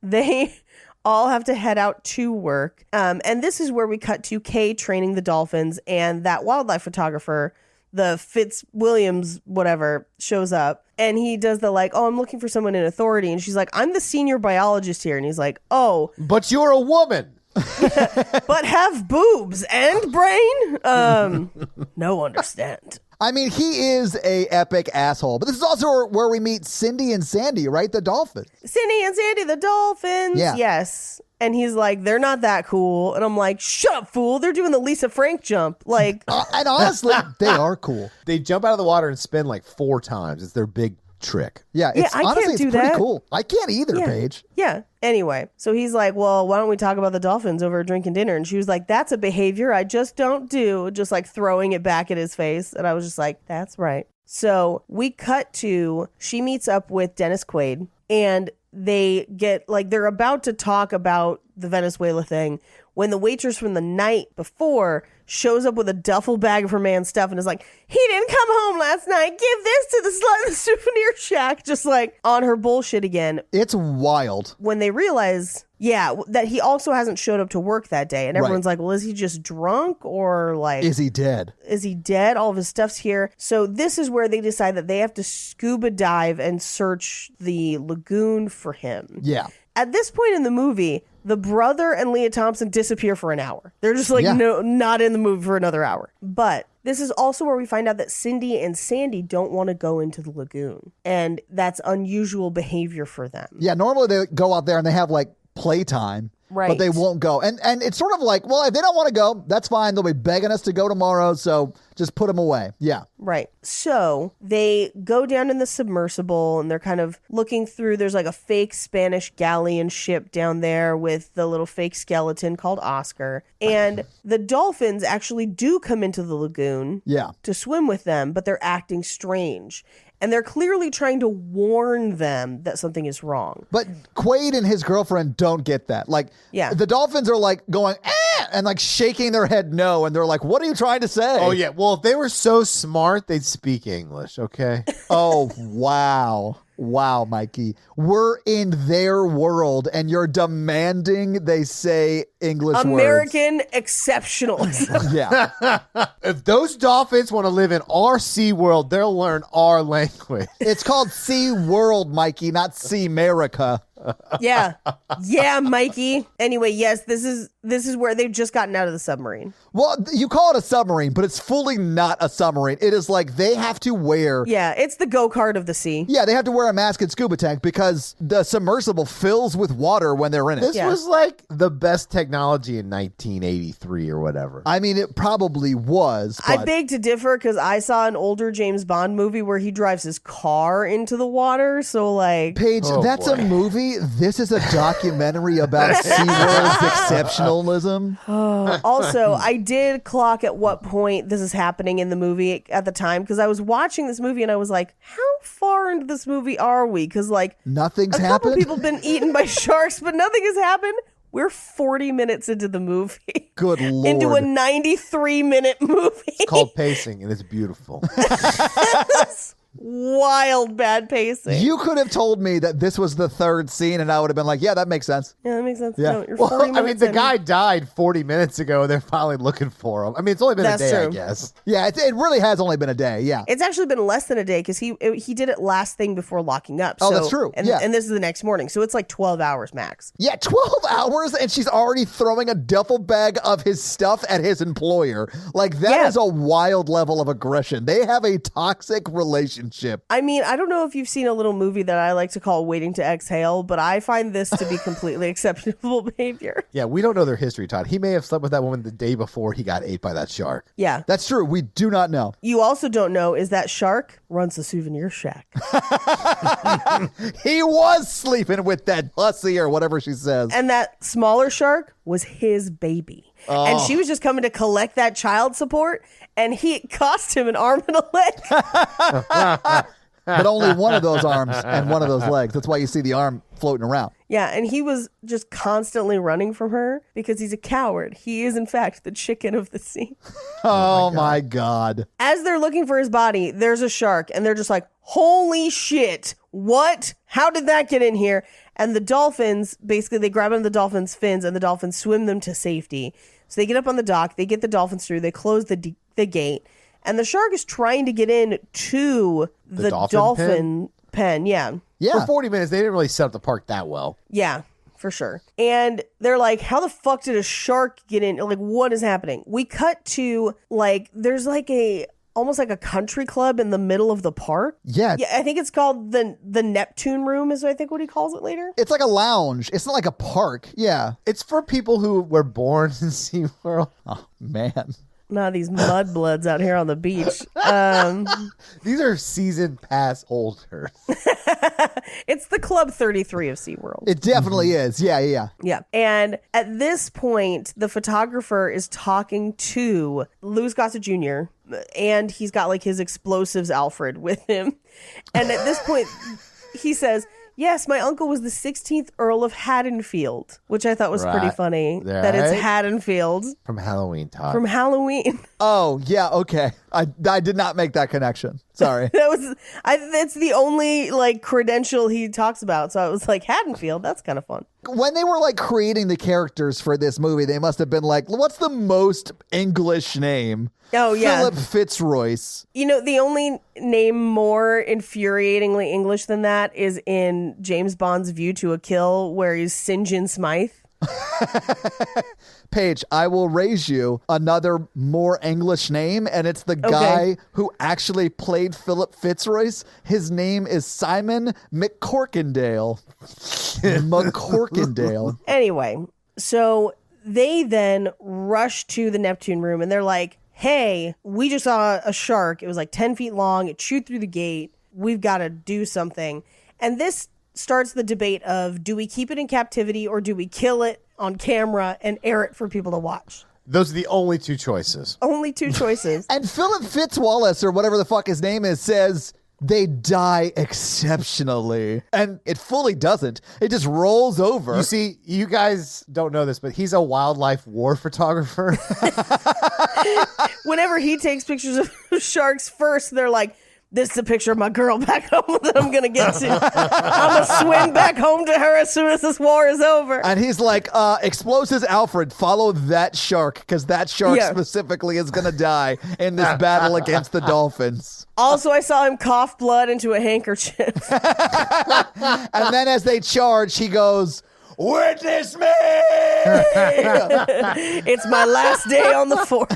They all have to head out to work. And this is where we cut to Kay training the dolphins, and that wildlife photographer, the Fitzwilliams, whatever, shows up. And he does the oh, I'm looking for someone in authority. And she's like, I'm the senior biologist here. And he's like, oh. But you're a woman. But have boobs and brain? No understand. I mean, he is a epic asshole. But this is also where we meet Cindy and Sandy, right? The dolphins. Cindy and Sandy, the dolphins. Yeah. Yes. And he's like, they're not that cool. And I'm like, shut up, fool. They're doing the Lisa Frank jump. And honestly, they are cool. They jump out of the water and spin 4 times. It's their big trick. Yeah, I honestly, can't it's do pretty that. cool. I can't either, Paige. Yeah. Anyway, so he's like, well, why don't we talk about the dolphins over drinking dinner? And she was like, that's a behavior I just don't do. Just throwing it back at his face. And I was just like, that's right. So we cut to, she meets up with Dennis Quaid, and they get they're about to talk about the Venezuela thing when the waitress from the night before shows up with a duffel bag of her man's stuff and is like, he didn't come home last night. Give this to the slut in the souvenir shack. Just on her bullshit again. It's wild. When they realize, that he also hasn't showed up to work that day. And everyone's like, well, is he just drunk or is he dead? Is he dead? All of his stuff's here. So this is where they decide that they have to scuba dive and search the lagoon for him. Yeah. At this point in the movie, the brother and Leah Thompson disappear for an hour. They're just no, not in the movie for another hour. But this is also where we find out that Cindy and Sandy don't want to go into the lagoon. And that's unusual behavior for them. Yeah, normally they go out there and they have playtime. Right. But they won't go. And it's sort of well, if they don't want to go, that's fine. They'll be begging us to go tomorrow. So just put them away. Yeah. Right. So they go down in the submersible and they're kind of looking through. There's a fake Spanish galleon ship down there with the little fake skeleton called Oscar. And the dolphins actually do come into the lagoon to swim with them, but they're acting strange. And they're clearly trying to warn them that something is wrong. But Quaid and his girlfriend don't get that. The dolphins are going, and shaking their head no. And they're like, what are you trying to say? Oh, yeah. Well, if they were so smart, they'd speak English, okay? Oh, wow. Wow, Mikey. We're in their world, and you're demanding they say English American exceptionalism. words. Yeah. If those dolphins want to live in our Sea World, they'll learn our language. It's called Sea World, Mikey, not Sea America. Yeah. Yeah, Mikey. Anyway, yes, this is where they've just gotten out of the submarine. Well, you call it a submarine, but it's fully not a submarine. It is like they have to wear... Yeah, it's the go-kart of the sea. Yeah, they have to wear a mask and scuba tank because the submersible fills with water when they're in it. This was like the best technology in 1983 or whatever. I mean, it probably was. I But beg to differ because I saw an older James Bond movie where he drives his car into the water. So, like... Paige, that's a movie. This is a documentary about SeaWorld's exceptionalism. Also, I did clock at what point this is happening in the movie at the time because I was watching this movie and I was like, how far into this movie are we? Because, like, Nothing's a couple happened? people have been eaten by sharks, but nothing has happened. We're 40 minutes into the movie. Good Lord. Into a 93-minute movie. It's called pacing, and it's beautiful. Wild bad pacing. You could have told me that this was the third scene, and I would have been like, yeah, that makes sense. Yeah, that makes sense. Yeah. No, you're Well, 40 I mean, minutes the in. guy died 40 minutes ago, and they're finally looking for him. I mean, it's only been That's a day, true. I guess. Yeah, it really has only been a day. Yeah. It's actually been less than a day because he did it last thing before locking up. Oh, So- that's true. And, Yeah. and this is the next morning. So it's like 12 hours max. Yeah, 12 hours, and she's already throwing a duffel bag of his stuff at his employer. Like, that is Yeah. a wild level of aggression. They have a toxic relationship. I mean, I don't know if you've seen a little movie that I like to call Waiting to Exhale, but I find this to be completely acceptable behavior. Yeah, we don't know their history, Todd. He may have slept with that woman the day before he got ate by that shark. Yeah. That's true. We do not know. You also don't know is that shark runs the souvenir shack. He was sleeping with that pussy or whatever she says. And that smaller shark was his baby. And she was just coming to collect that child support, and he cost him an arm and a leg. But only one of those arms and one of those legs. That's why you see the arm floating around. Yeah, and he was just constantly running from her because he's a coward. He is, in fact, the chicken of the sea. Oh my God. As they're looking for his body, there's a shark, and they're just like, holy shit, what? How did that get in here? And the dolphins, basically, they grab onto the dolphins' fins, and the dolphins swim them to safety. So they get up on the dock, they get the dolphins through, they close the gate, and the shark is trying to get in to the dolphin pen. Yeah. Yeah. For 40 minutes, they didn't really set up the park that well. Yeah, for sure. And they're like, how the fuck did a shark get in? Like, what is happening? We cut to, like, there's like almost like a country club in the middle of the park. Yeah. Yeah, I think it's called the Neptune Room is I think what he calls it later. It's like a lounge. It's not like a park. Yeah. It's for people who were born in SeaWorld. Oh, man. Not these mudbloods out here on the beach. These are season pass holders. It's the Club 33 of SeaWorld. It definitely is. Yeah, yeah, yeah. Yeah. And at this point, the photographer is talking to Louis Gossett Jr., and he's got like his explosives Alfred with him. And at this point, he says, yes, my uncle was the 16th Earl of Haddonfield, which I thought was pretty funny. That it's Right. Haddonfield From Halloween, Todd. from Halloween. Oh, yeah, okay. I did not make that connection. Sorry. That's the only like credential he talks about. So I was like, Haddonfield, that's kind of fun. When they were like creating the characters for this movie, they must have been like, what's the most English name? Oh, yeah. Philip Fitzroyce. You know, the only name more infuriatingly English than that is in James Bond's View to a Kill, where he's St. John Smythe. Paige, I will raise you another more English name, and it's the guy who actually played Philip Fitzroyce. His name is Simon McCorkindale. McCorkindale. Anyway, so they then rush to the Neptune room, and they're like, hey, we just saw a shark. It was like 10 feet long. It chewed through the gate. We've got to do something. And this starts the debate of, do we keep it in captivity or do we kill it on camera and air it for people to watch? Those are the only two choices. Only two choices. And Philip Fitzwallace, or whatever the fuck his name is, says they die exceptionally. And it fully doesn't. It just rolls over. You see, you guys don't know this, but he's a wildlife war photographer. Whenever he takes pictures of sharks first, they're like, this is a picture of my girl back home that I'm going to get to. I'm going to swim back home to her as soon as this war is over. And he's like, Explosives Alfred, follow that shark, because that shark specifically is going to die in this battle against the dolphins. Also, I saw him cough blood into a handkerchief. And then as they charge, he goes, witness me! It's my last day on the force.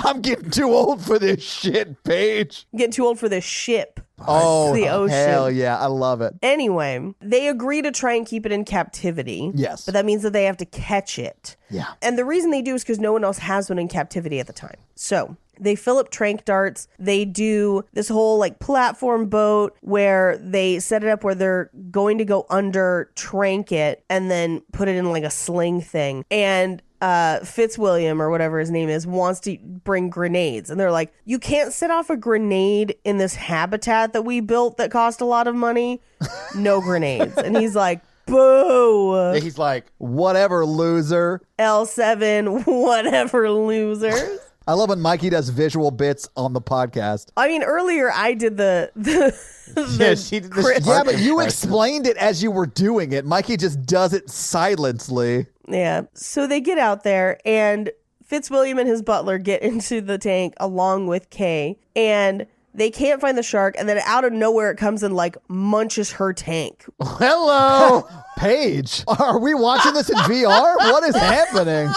I'm getting too old for this shit, Paige. I'm getting too old for this ship. Oh, the ocean. Hell yeah. I love it. Anyway, they agree to try and keep it in captivity. Yes. But that means that they have to catch it. Yeah. And the reason they do is because no one else has one in captivity at the time. So they fill up trank darts. They do this whole like platform boat where they set it up where they're going to go under, trank it, and then put it in like a sling thing. And Fitzwilliam or whatever his name is wants to bring grenades, and they're like, you can't set off a grenade in this habitat that we built that cost a lot of money. No grenades. And he's like, boo. Yeah, he's like, whatever, loser. L7, whatever, losers. I love when Mikey does visual bits on the podcast. I mean, earlier I did the yeah, she did the Yeah, but you explained it as you were doing it. Mikey just does it silently. Yeah. So they get out there, and Fitzwilliam and his butler get into the tank along with Kay, and they can't find the shark, and then out of nowhere it comes and like munches her tank. hello. Paige, are we watching this in VR? What is happening?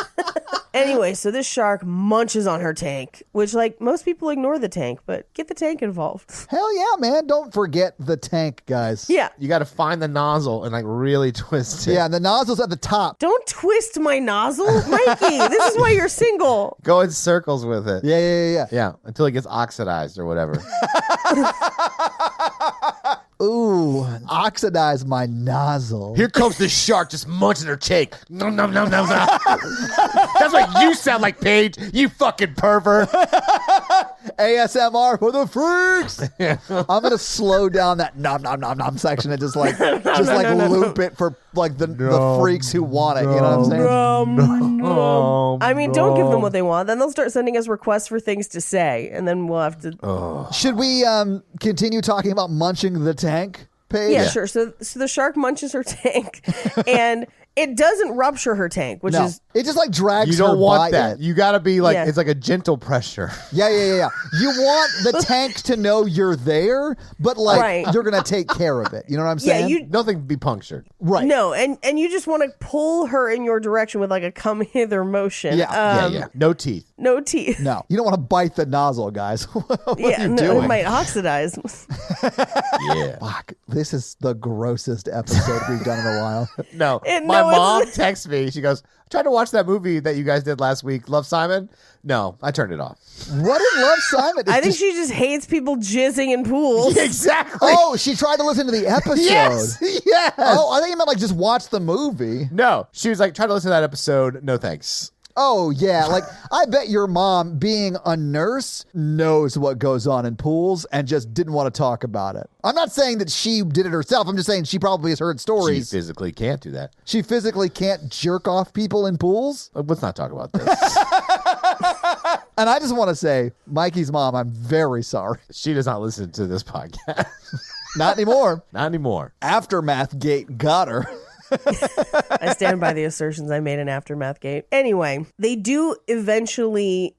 Anyway, so this shark munches on her tank, which like most people ignore the tank, but get the tank involved. Hell yeah, man. Don't forget the tank, guys. Yeah. You got to find the nozzle and like really twist it. Yeah, the nozzle's at the top. Don't twist my nozzle, Mikey. This is why you're single. Go in circles with it. Yeah. Yeah, until it gets oxidized or whatever. Ooh, oxidize my nozzle. Here comes the shark just munching her tank. Nom, nom, nom, nom, nom. That's what you sound like, Paige. You fucking pervert. ASMR for the freaks. I'm gonna slow down that nom nom nom nom section and just like loop it for like the freaks who want it. You know what I'm saying? I mean, don't give them what they want. Then they'll start sending us requests for things to say, and then we'll have to. Should we continue talking about munching the tank, Paige? Yeah, sure. So the shark munches her tank, and it doesn't rupture her tank, which is it just like drags You don't her want by that. it. You got to be like, Yeah. it's like a gentle pressure. Yeah. You want the tank to know you're there, but like Right. you're gonna take care of it. You know what I'm yeah, saying? you Nothing be punctured. right. no, and you just want to pull her in your direction with like a come hither motion. Yeah, Yeah. No teeth. No teeth. No, you don't want to bite the nozzle, guys. what are you no, doing? it might oxidize. Yeah. Fuck, this is the grossest episode we've done in a while. No. And My no, it's- mom texts me. She goes, I tried to watch that movie that you guys did last week, Love, Simon. No, I turned it off. What did Love, Simon? I think she just hates people jizzing in pools. Exactly. Oh, she tried to listen to the episode. Yes. Yes. Oh, I think you meant like just watch the movie. No. She was like, try to listen to that episode. No thanks. Oh, yeah. Like, I bet your mom, being a nurse, knows what goes on in pools and just didn't want to talk about it. I'm not saying that she did it herself. I'm just saying she probably has heard She stories. physically can't do that. She physically can't jerk off people in pools. Let's not talk about this. And I just want to say, Mikey's mom, I'm very sorry. She does not listen to this podcast. Not anymore. Not anymore. Aftermath Gate got her. I stand by the assertions I made in Aftermath Gate. Anyway, they do eventually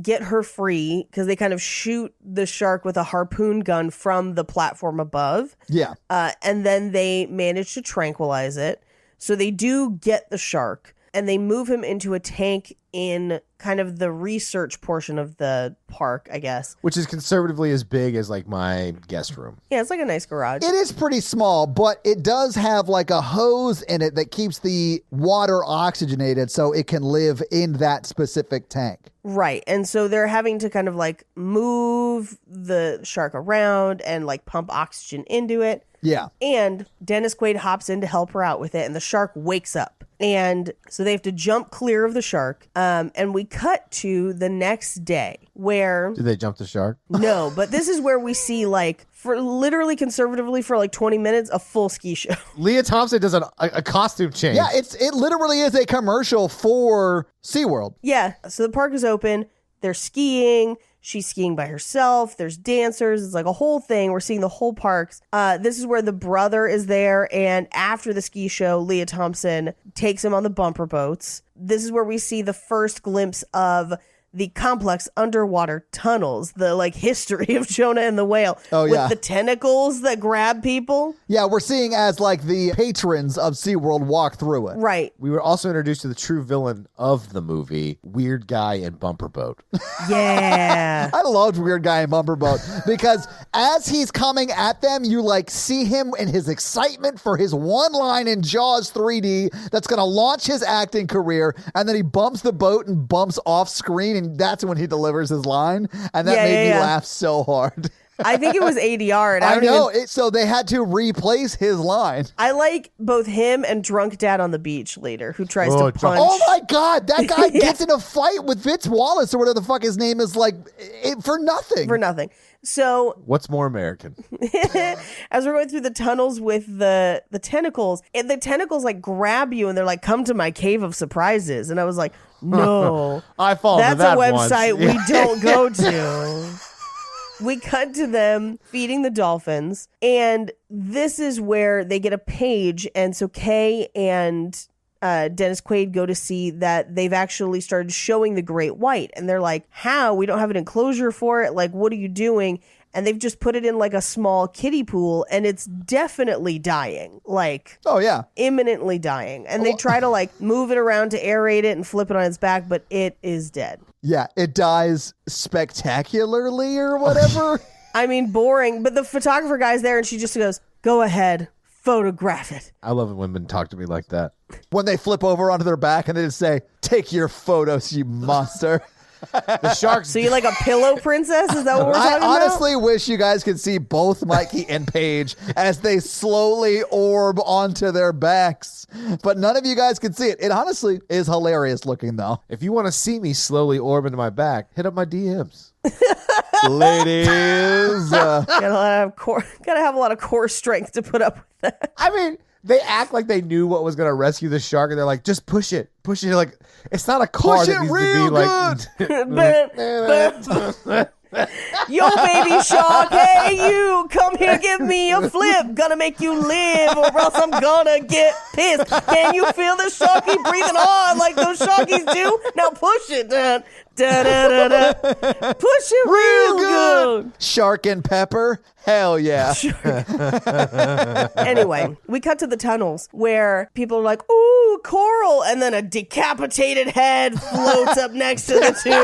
get her free because they kind of shoot the shark with a harpoon gun from the platform above. Yeah. And then they manage to tranquilize it. So they do get the shark, and they move him into a tank in kind of the research portion of the park, I guess. Which is conservatively as big as like my guest room. Yeah, it's like a nice garage. It is pretty small, but it does have like a hose in it that keeps the water oxygenated so it can live in that specific tank. Right. And so they're having to kind of like move the shark around and like pump oxygen into it. Yeah. And Dennis Quaid hops in to help her out with it, and the shark wakes up. And so they have to jump clear of the shark. And we cut to the next day where... Did they jump the shark? No, but this is where we see like, for literally conservatively for like 20 minutes, a full ski show. Leah Thompson does a costume change. Yeah, it literally is a commercial for SeaWorld. Yeah. So the park is open. They're skiing. She's skiing by herself. There's dancers. It's like a whole thing. We're seeing the whole parks. This is where the brother is there. And after the ski show, Leah Thompson takes him on the bumper boats. This is where we see the first glimpse of the complex underwater tunnels, the like history of Jonah and the whale. Oh, yeah. With the tentacles that grab people. Yeah, we're seeing as like the patrons of SeaWorld walk through it. Right. We were also introduced to the true villain of the movie, Weird Guy in Bumper Boat. Yeah. I loved Weird Guy in Bumper Boat because as he's coming at them, you like see him in his excitement for his one line in Jaws 3D that's going to launch his acting career, and then he bumps the boat and bumps off screen, and that's when he delivers his line, and that made me laugh so hard. I think it was ADR. And I know. So they had to replace his line. I like both him and Drunk Dad on the Beach later, who tries to punch. Oh my God, that guy gets in a fight with Vince Wallace or whatever the fuck his name is, like, for nothing. For nothing. So what's more American? As we're going through the tunnels with the tentacles, and the tentacles like grab you and they're like, come to my cave of surprises. And I was like, no. I fall That's for that a website once. we don't go to. We cut to them feeding the dolphins, and this is where they get a page. And so Kay and Dennis Quaid go to see that they've actually started showing the great white. And they're like, how? We don't have an enclosure for it. Like, what are you doing? And they've just put it in like a small kiddie pool, and it's definitely dying. Like, oh yeah, imminently dying. And they try to like move it around to aerate it and flip it on its back, but it is dead. Yeah, it dies spectacularly or whatever. I mean, boring. But the photographer guy's there, and she just goes, go ahead, photograph it. I love it when women talk to me like that. When they flip over onto their back and they just say, take your photos, you monster. The sharks. So you like a pillow princess? Is that what we're talking about? I honestly wish you guys could see both Mikey and Paige as they slowly orb onto their backs. But none of you guys can see it. It honestly is hilarious looking, though. If you want to see me slowly orb into my back, hit up my DMs. Ladies. Gotta have a lot of core strength to put up with that. I mean, they act like they knew what was going to rescue the shark, and they're like, just push it. Push it. Like, it's not a car Push that it needs real to be like... Yo, baby shark, hey, you, come here, give me a flip. Gonna make you live, or else I'm gonna get pissed. Can you feel the sharky breathing hard like those sharkies do? Now push it, da, da, da, da. Push it real good. Shark and pepper? Hell yeah. Anyway, we cut to the tunnels where people are like, ooh, coral, and then a decapitated head floats up next to the tube.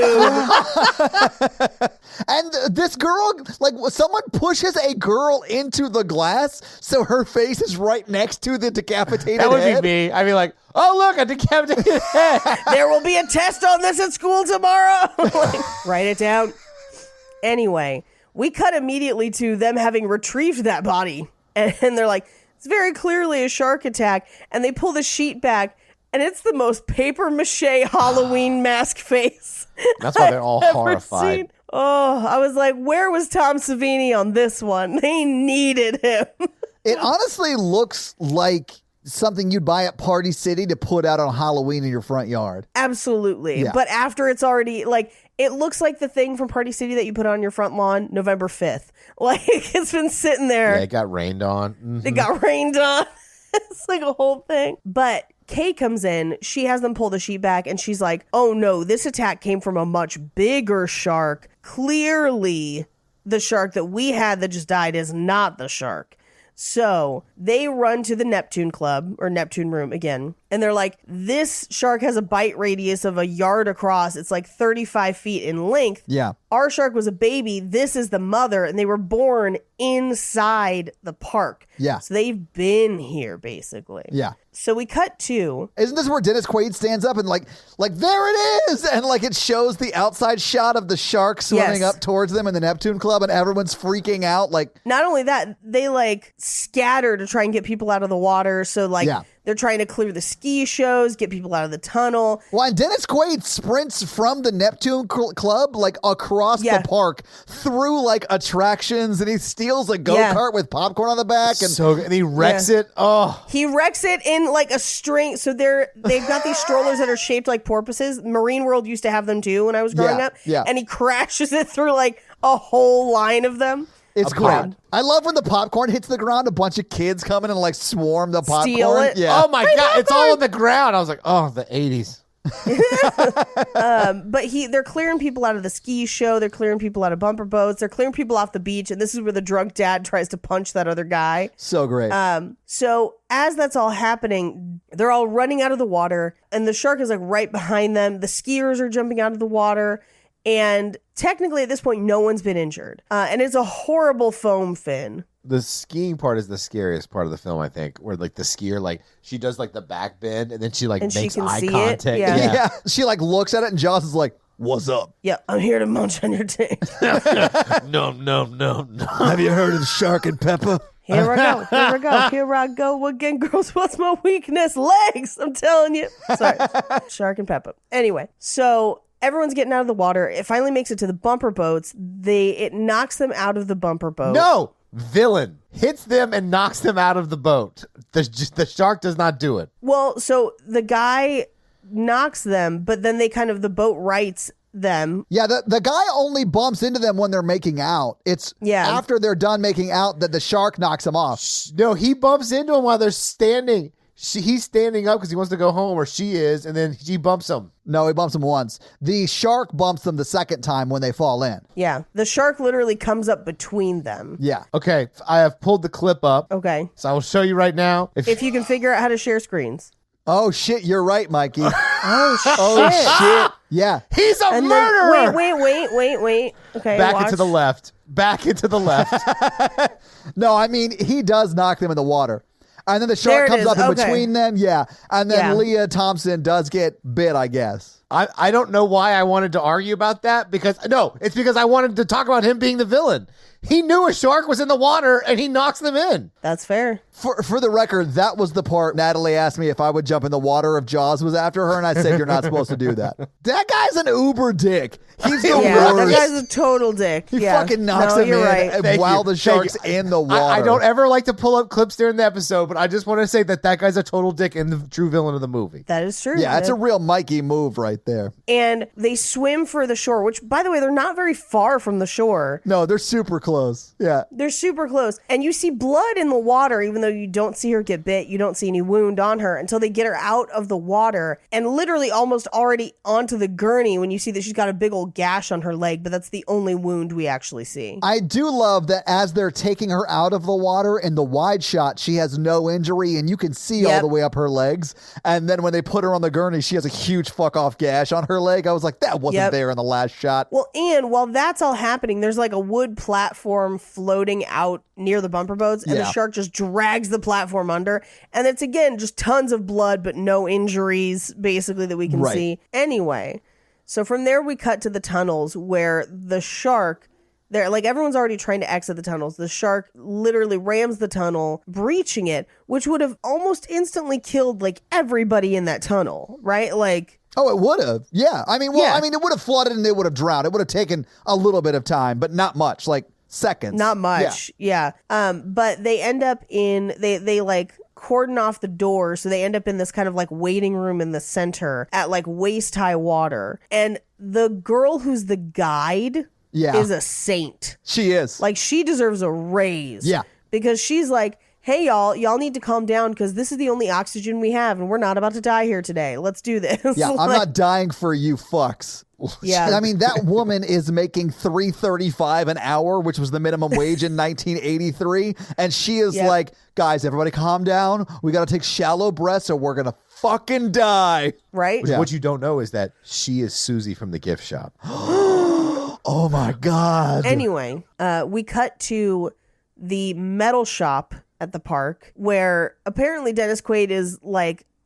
And this girl, like, someone pushes a girl into the glass so her face is right next to the decapitated head. That would be me. I'd be like, oh, look, a decapitated head. There will be a test on this at school tomorrow. Like, write it down. Anyway, we cut immediately to them having retrieved that body. And they're like, it's very clearly a shark attack. And they pull the sheet back, and it's the most paper mache Halloween mask face. That's why they're all I've ever horrified. seen. Oh, I was like, where was Tom Savini on this one? They needed him. It honestly looks like something you'd buy at Party City to put out on Halloween in your front yard. Absolutely. Yeah. But after it's already, like, it looks like the thing from Party City that you put on your front lawn November 5th. Like, it's been sitting there. Yeah, it got rained on. Mm-hmm. It got rained on. It's like a whole thing. But Kay comes in, she has them pull the sheet back, and she's like, oh no, this attack came from a much bigger shark. Clearly, the shark that we had that just died is not the shark. So they run to the Neptune Club, or Neptune Room again, and they're like, this shark has a bite radius of a yard across. It's like 35 feet in length. Yeah. Our shark was a baby. This is the mother, and they were born inside the park. Yeah. So they've been here, basically. Yeah. So we cut to... Isn't this where Dennis Quaid stands up and like there it is? And like it shows the outside shot of the shark swimming Yes. up towards them in the Neptune Club, and everyone's freaking out. Like, Not only that, they like scatter to try and get people out of the water. So like they're trying to clear the ski shows, get people out of the tunnel. Well, and Dennis Quaid sprints from the Neptune Club like across the park through like attractions, and he steals a go-kart with popcorn on the back, and he wrecks it. Oh, he wrecks it in like a string. So they've got these strollers that are shaped like porpoises. Marine World used to have them too when I was growing up. Yeah. And he crashes it through like a whole line of them. It's great. I love when the popcorn hits the ground. A bunch of kids come in and like swarm the popcorn. Steal it. Yeah. Oh my God. It's all on the ground. I was like, oh, the 80s. But they're clearing people out of the ski show. They're clearing people out of bumper boats. They're clearing people off the beach. And this is where the drunk dad tries to punch that other guy. So great. So as that's all happening, they're all running out of the water. And the shark is like right behind them. The skiers are jumping out of the water. And technically at this point, no one's been injured. And it's a horrible foam fin. The skiing part is the scariest part of the film, I think, where like the skier, like she does like the back bend and then she like makes eye contact. Yeah. She like looks at it and Jaws is like, what's up? Yeah, I'm here to munch on your dick. No. Have you heard of Shark and Pepper? Here I go again, girls. What's my weakness? Legs, I'm telling you. Sorry. Shark and Pepper. Anyway, so everyone's getting out of the water. It finally makes it to the bumper boats. It knocks them out of the bumper boat. No! Villain hits them and knocks them out of the boat. The shark does not do it. Well, so the guy knocks them, but then the boat rights them. Yeah, the guy only bumps into them when they're making out. It's after they're done making out that the shark knocks them off. No, he bumps into them while they're standing. He's standing up because he wants to go home, or she is, and then she bumps him. No, he bumps them once. The shark bumps them the second time when they fall in. Yeah, the shark literally comes up between them. Yeah. Okay, I have pulled the clip up. Okay. So I will show you right now. If you can figure out how to share screens. Oh, shit, you're right, Mikey. Oh, shit. Yeah. He's a murderer! Wait. Okay, Back into the left. No, I mean, he does knock them in the water. And then the shark comes up in between them. Yeah. And then Leah Thompson does get bit, I guess. I don't know why I wanted to argue about that it's because I wanted to talk about him being the villain. He knew a shark was in the water and he knocks them in. That's fair. For the record, that was the part Natalie asked me if I would jump in the water if Jaws was after her, and I said you're not supposed to do that. That guy's an uber dick. He's the worst. That guy's a total dick. He fucking knocks him in while the shark's in the water. I don't ever like to pull up clips during the episode, but I just want to say that guy's a total dick and the true villain of the movie. That is true. Yeah, it's a real Mikey move right there. And they swim for the shore, which, by the way, they're not very far from the shore. No, they're super close. Yeah. They're super close. And you see blood in the water, even though you don't see her get bit. You don't see any wound on her until they get her out of the water and literally almost already onto the gurney when you see that she's got a big old gash on her leg, but that's the only wound we actually see. I do love that as they're taking her out of the water in the wide shot, she has no injury and you can see all the way up her legs. And then when they put her on the gurney, she has a huge fuck off gash on her leg. I was like, that wasn't there in the last shot. Well, and while that's all happening, there's like a wood platform floating out near the bumper boats, and the shark just drags the platform under. And it's, again, just tons of blood, but no injuries, basically, that we can see. Anyway, so from there, we cut to the tunnels where the shark, everyone's already trying to exit the tunnels. The shark literally rams the tunnel, breaching it, which would have almost instantly killed, everybody in that tunnel, right? Oh, it would have. Yeah. I mean, it would have flooded and they would have drowned. It would have taken a little bit of time, but not much, seconds. Not much. Yeah. But they end up they cordon off the door. So they end up in this kind of waiting room in the center at waist high water. And the girl who's the guide is a saint. She is. She deserves a raise. Yeah. Because she's like, hey, y'all need to calm down because this is the only oxygen we have and we're not about to die here today. Let's do this. Yeah, I'm not dying for you fucks. Yeah. I mean, that woman is making $3.35 an hour, which was the minimum wage in 1983. And she is like, guys, everybody calm down. We got to take shallow breaths or we're going to fucking die. Right? What you don't know is that she is Susie from the gift shop. Oh, my God. Anyway, we cut to the metal shop at the park where apparently Dennis Quaid is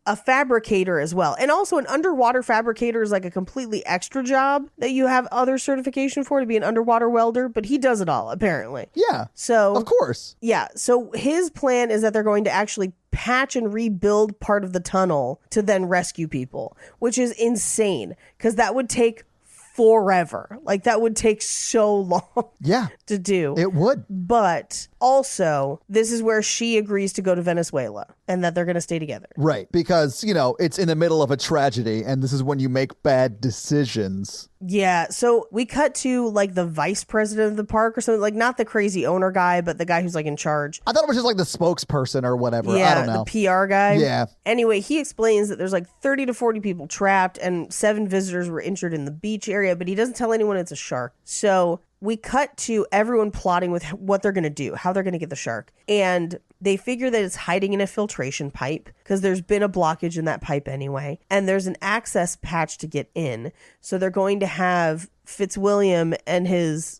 a fabricator as well. And also an underwater fabricator is like a completely extra job that you have other certification for to be an underwater welder, but he does it all apparently. Yeah. So of course. Yeah. So his plan is that they're going to actually patch and rebuild part of the tunnel to then rescue people, which is insane because that would take forever. Like that would take so long to do. It would. But also, this is where she agrees to go to Venezuela and that they're going to stay together. Right. Because, it's in the middle of a tragedy and this is when you make bad decisions. Yeah. So we cut to like the vice president of the park or something, like not the crazy owner guy, but the guy who's like in charge. I thought it was just like the spokesperson or whatever. Yeah, I don't know. The PR guy. Yeah. Anyway, he explains that there's like 30 to 40 people trapped and 7 visitors were injured in the beach area, but he doesn't tell anyone it's a shark. So we cut to everyone plotting with what they're going to do, how they're going to get the shark. And they figure that it's hiding in a filtration pipe because there's been a blockage in that pipe anyway. And there's an access patch to get in. So they're going to have Fitzwilliam and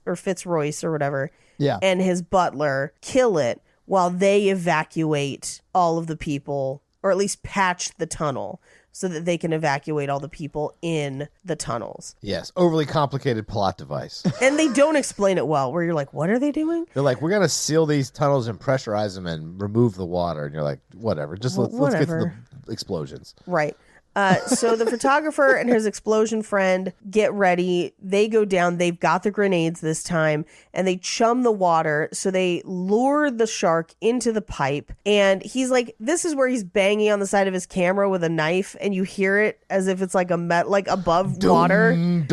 or Fitzroyce or whatever, and his butler kill it while they evacuate all of the people, or at least patch the tunnel so that they can evacuate all the people in the tunnels. Yes, overly complicated plot device. And they don't explain it well, where you're like, what are they doing? They're like, we're going to seal these tunnels and pressurize them and remove the water. And you're like, whatever. Just let's get to the explosions. Right. So the photographer and his explosion friend get ready. They go down. They've got the grenades this time, and they chum the water. So they lure the shark into the pipe. And he's like, this is where he's banging on the side of his camera with a knife, and you hear it as if it's like like above water. Which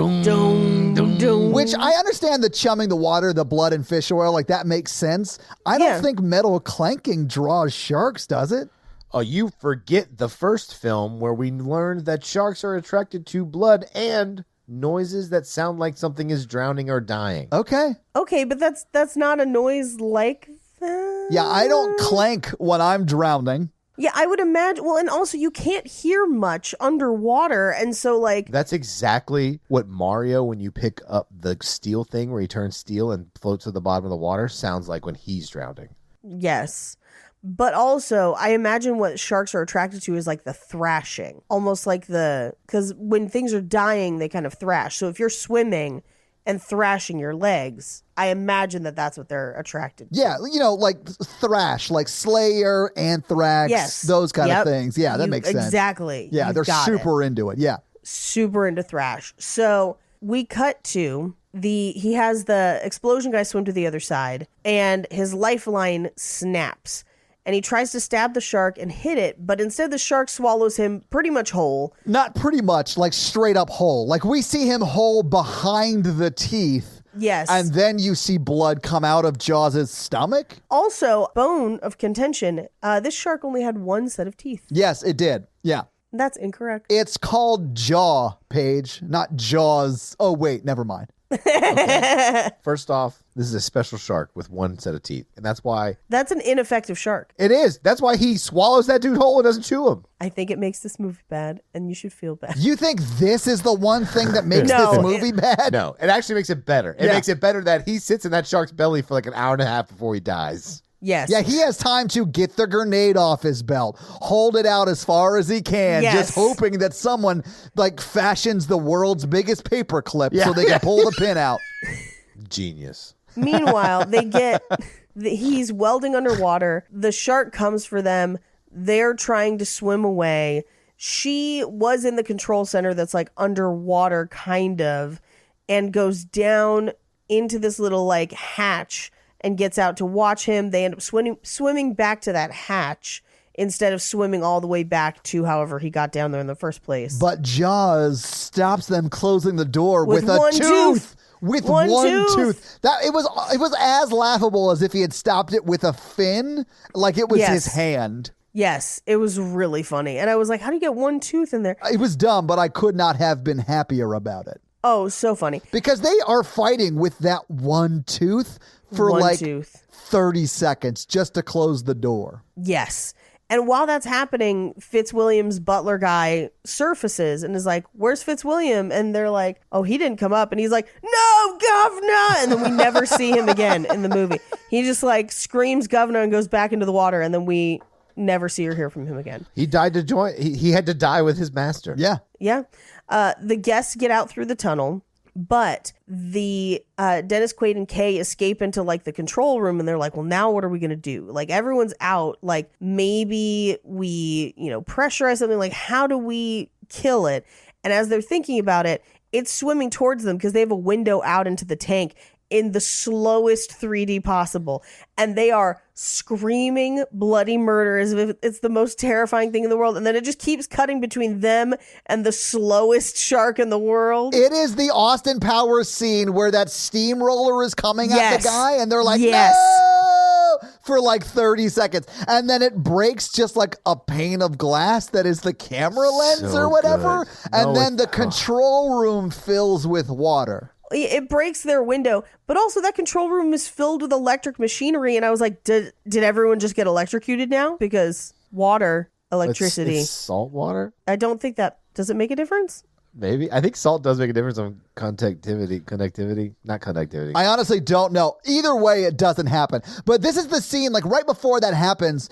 I understand the chumming the water, the blood and fish oil, like that makes sense. I don't think metal clanking draws sharks, does it? Oh, you forget the first film where we learned that sharks are attracted to blood and noises that sound like something is drowning or dying. Okay, but that's not a noise like that. Yeah, I don't clank when I'm drowning. Yeah, I would imagine. Well, and also you can't hear much underwater. And so like... That's exactly what Mario, when you pick up the steel thing where he turns steel and floats to the bottom of the water, sounds like when he's drowning. Yes. But also, I imagine what sharks are attracted to is like the thrashing. Almost like because when things are dying, they kind of thrash. So if you're swimming and thrashing your legs, I imagine that's what they're attracted to. Yeah, like thrash, like Slayer, Anthrax, those kind of things. Yeah, that makes sense. Exactly. Yeah, they're super into it. Yeah. Super into thrash. So we cut to... he has the explosion guy swim to the other side, and his lifeline snaps. And he tries to stab the shark and hit it, but instead the shark swallows him pretty much whole. Not pretty much, like straight up whole. Like we see him whole behind the teeth. Yes. And then you see blood come out of Jaws' stomach. Also, bone of contention, this shark only had one set of teeth. Yes, it did. Yeah. That's incorrect. It's called jaw, Paige, not Jaws. Oh, wait, never mind. Okay. First off, this is a special shark with one set of teeth, and that's why... That's an ineffective shark. It is. That's why he swallows that dude whole and doesn't chew him. I think it makes this movie bad, and you should feel bad. You think this is the one thing that makes this movie bad? No, it actually makes it better. It makes it better that he sits in that shark's belly for like an hour and a half before he dies. Yes. Yeah, he has time to get the grenade off his belt, hold it out as far as he can, just hoping that someone like fashions the world's biggest paper clip so they can pull the pin out. Genius. Meanwhile, he's welding underwater. The shark comes for them. They're trying to swim away. She was in the control center that's like underwater kind of, and goes down into this little like hatch and gets out to watch him. They end up swimming back to that hatch instead of swimming all the way back to however he got down there in the first place. But Jaws stops them closing the door with a tooth. With one tooth. It was as laughable as if he had stopped it with a fin, like it was his hand. Yes, it was really funny. And I was like, how do you get one tooth in there? It was dumb, but I could not have been happier about it. Oh, so funny. Because they are fighting with that one tooth for 30 seconds just to close the door. Yes. And while that's happening, Fitzwilliam's butler guy surfaces and is like, where's Fitzwilliam? And they're like, oh, he didn't come up. And he's like, no, governor. And then we never see him again in the movie. He just like screams governor and goes back into the water. And then we never see or hear from him again. He died to join. He had to die with his master. Yeah. Yeah. The guests get out through the tunnel, but the Dennis Quaid and Kay escape into like the control room, and they're like, well, now what are we going to do? Like, everyone's out. Like, maybe we, pressurize something. Like, how do we kill it? And as they're thinking about it, it's swimming towards them because they have a window out into the tank in the slowest 3D possible. And they are screaming bloody murder as if it's the most terrifying thing in the world. And then it just keeps cutting between them and the slowest shark in the world. It is the Austin Powers scene where that steamroller is coming at the guy and they're like, yes. no, for like 30 seconds. And then it breaks just like a pane of glass that is the camera lens So or whatever. good. And No, then the control room fills with water. It breaks their window, but also that control room is filled with electric machinery. And I was like, did everyone just get electrocuted now? Because water, electricity. It's salt water? I don't think that, does it make a difference? Maybe. I think salt does make a difference on connectivity. Not connectivity. I honestly don't know. Either way, it doesn't happen. But this is the scene, like right before that happens,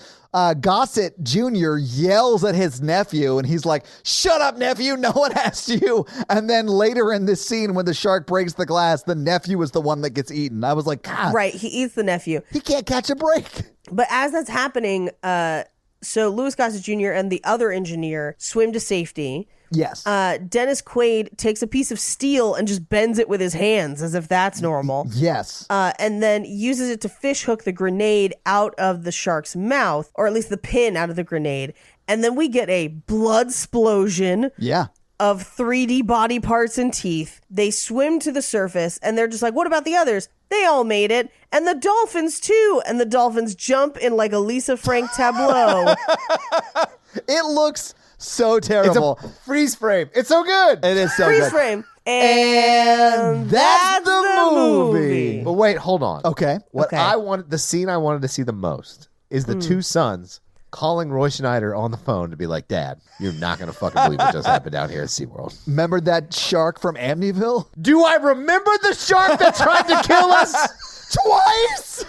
Gossett Jr. yells at his nephew and he's like, shut up, nephew. No one asked you. And then later in this scene, when the shark breaks the glass, the nephew is the one that gets eaten. I was like, God. Right. He eats the nephew. He can't catch a break. But as that's happening, so Louis Gossett Jr. and the other engineer swim to safety. Yes. Dennis Quaid takes a piece of steel and just bends it with his hands as if that's normal. Yes. And then uses it to fish hook the grenade out of the shark's mouth, or at least the pin out of the grenade. And then we get a blood explosion. Yeah. Of 3D body parts and teeth. They swim to the surface and they're just like, what about the others? They all made it. And the dolphins too. And the dolphins jump in like a Lisa Frank tableau. It looks so terrible. It's a freeze frame. It's so good. It is so Freeze good. frame. And that's the movie. But wait, hold on. Okay. What Okay. I wanted, the scene I wanted to see the most is the two sons calling Roy Schneider on the phone to be like, Dad, you're not going to fucking believe what just happened down here at SeaWorld. Remember that shark from Amityville? Do I remember the shark that tried to kill us? Twice!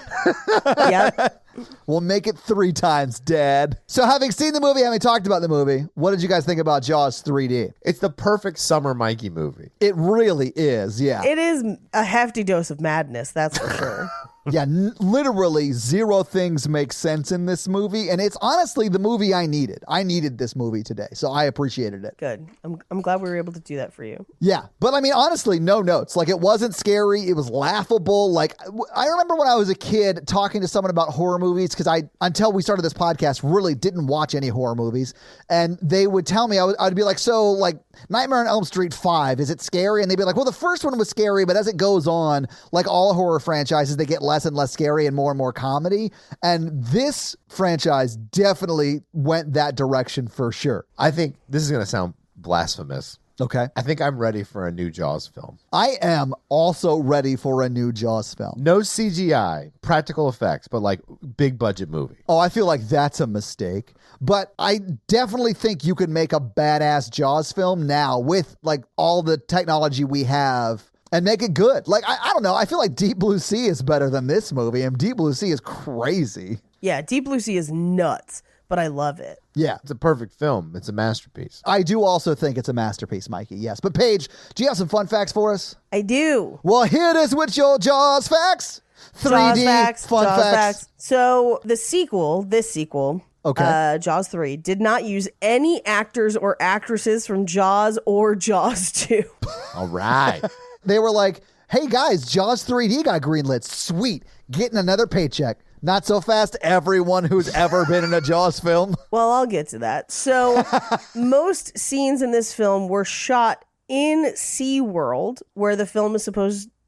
Yep. We'll make it 3 times, Dad. So having seen the movie, having talked about the movie, what did you guys think about Jaws 3D? It's the perfect summer Mikey movie. It really is, yeah. It is a hefty dose of madness, that's for sure. Yeah, literally 0 things make sense in this movie, and it's honestly the movie I needed. I needed this movie today, so I appreciated it. Good. I'm glad we were able to do that for you. Yeah, but I mean, honestly, no notes. Like, it wasn't scary. It was laughable. Like, I remember when I was a kid talking to someone about horror movies, because until we started this podcast, really didn't watch any horror movies, and they would tell me, I'd be like, so, like, Nightmare on Elm Street 5, is it scary? And they'd be like, well, the first one was scary, but as it goes on, like all horror franchises, they get less and less scary and more comedy. And this franchise definitely went that direction for sure. I think this is going to sound blasphemous. Okay. I think I'm ready for a new Jaws film. I am also ready for a new Jaws film. No CGI, practical effects, but like big budget movie. Oh, I feel like that's a mistake. But I definitely think you could make a badass Jaws film now with like all the technology we have and make it good. Like, I don't know. I feel like Deep Blue Sea is better than this movie, and Deep Blue Sea is crazy. Yeah, Deep Blue Sea is nuts, but I love it. Yeah. It's a perfect film. It's a masterpiece. I do also think it's a masterpiece, Mikey, yes. But Paige, do you have some fun facts for us? I do. Well, here it is with your Jaws facts. 3D Jaws fun Jaws facts. So this sequel, Okay. Jaws 3, did not use any actors or actresses from Jaws or Jaws 2. All right. They were like, hey guys, Jaws 3D got greenlit. Sweet. Getting another paycheck. Not so fast, everyone who's ever been in a Jaws film. Well, I'll get to that. So most scenes in this film were shot in SeaWorld, where the film is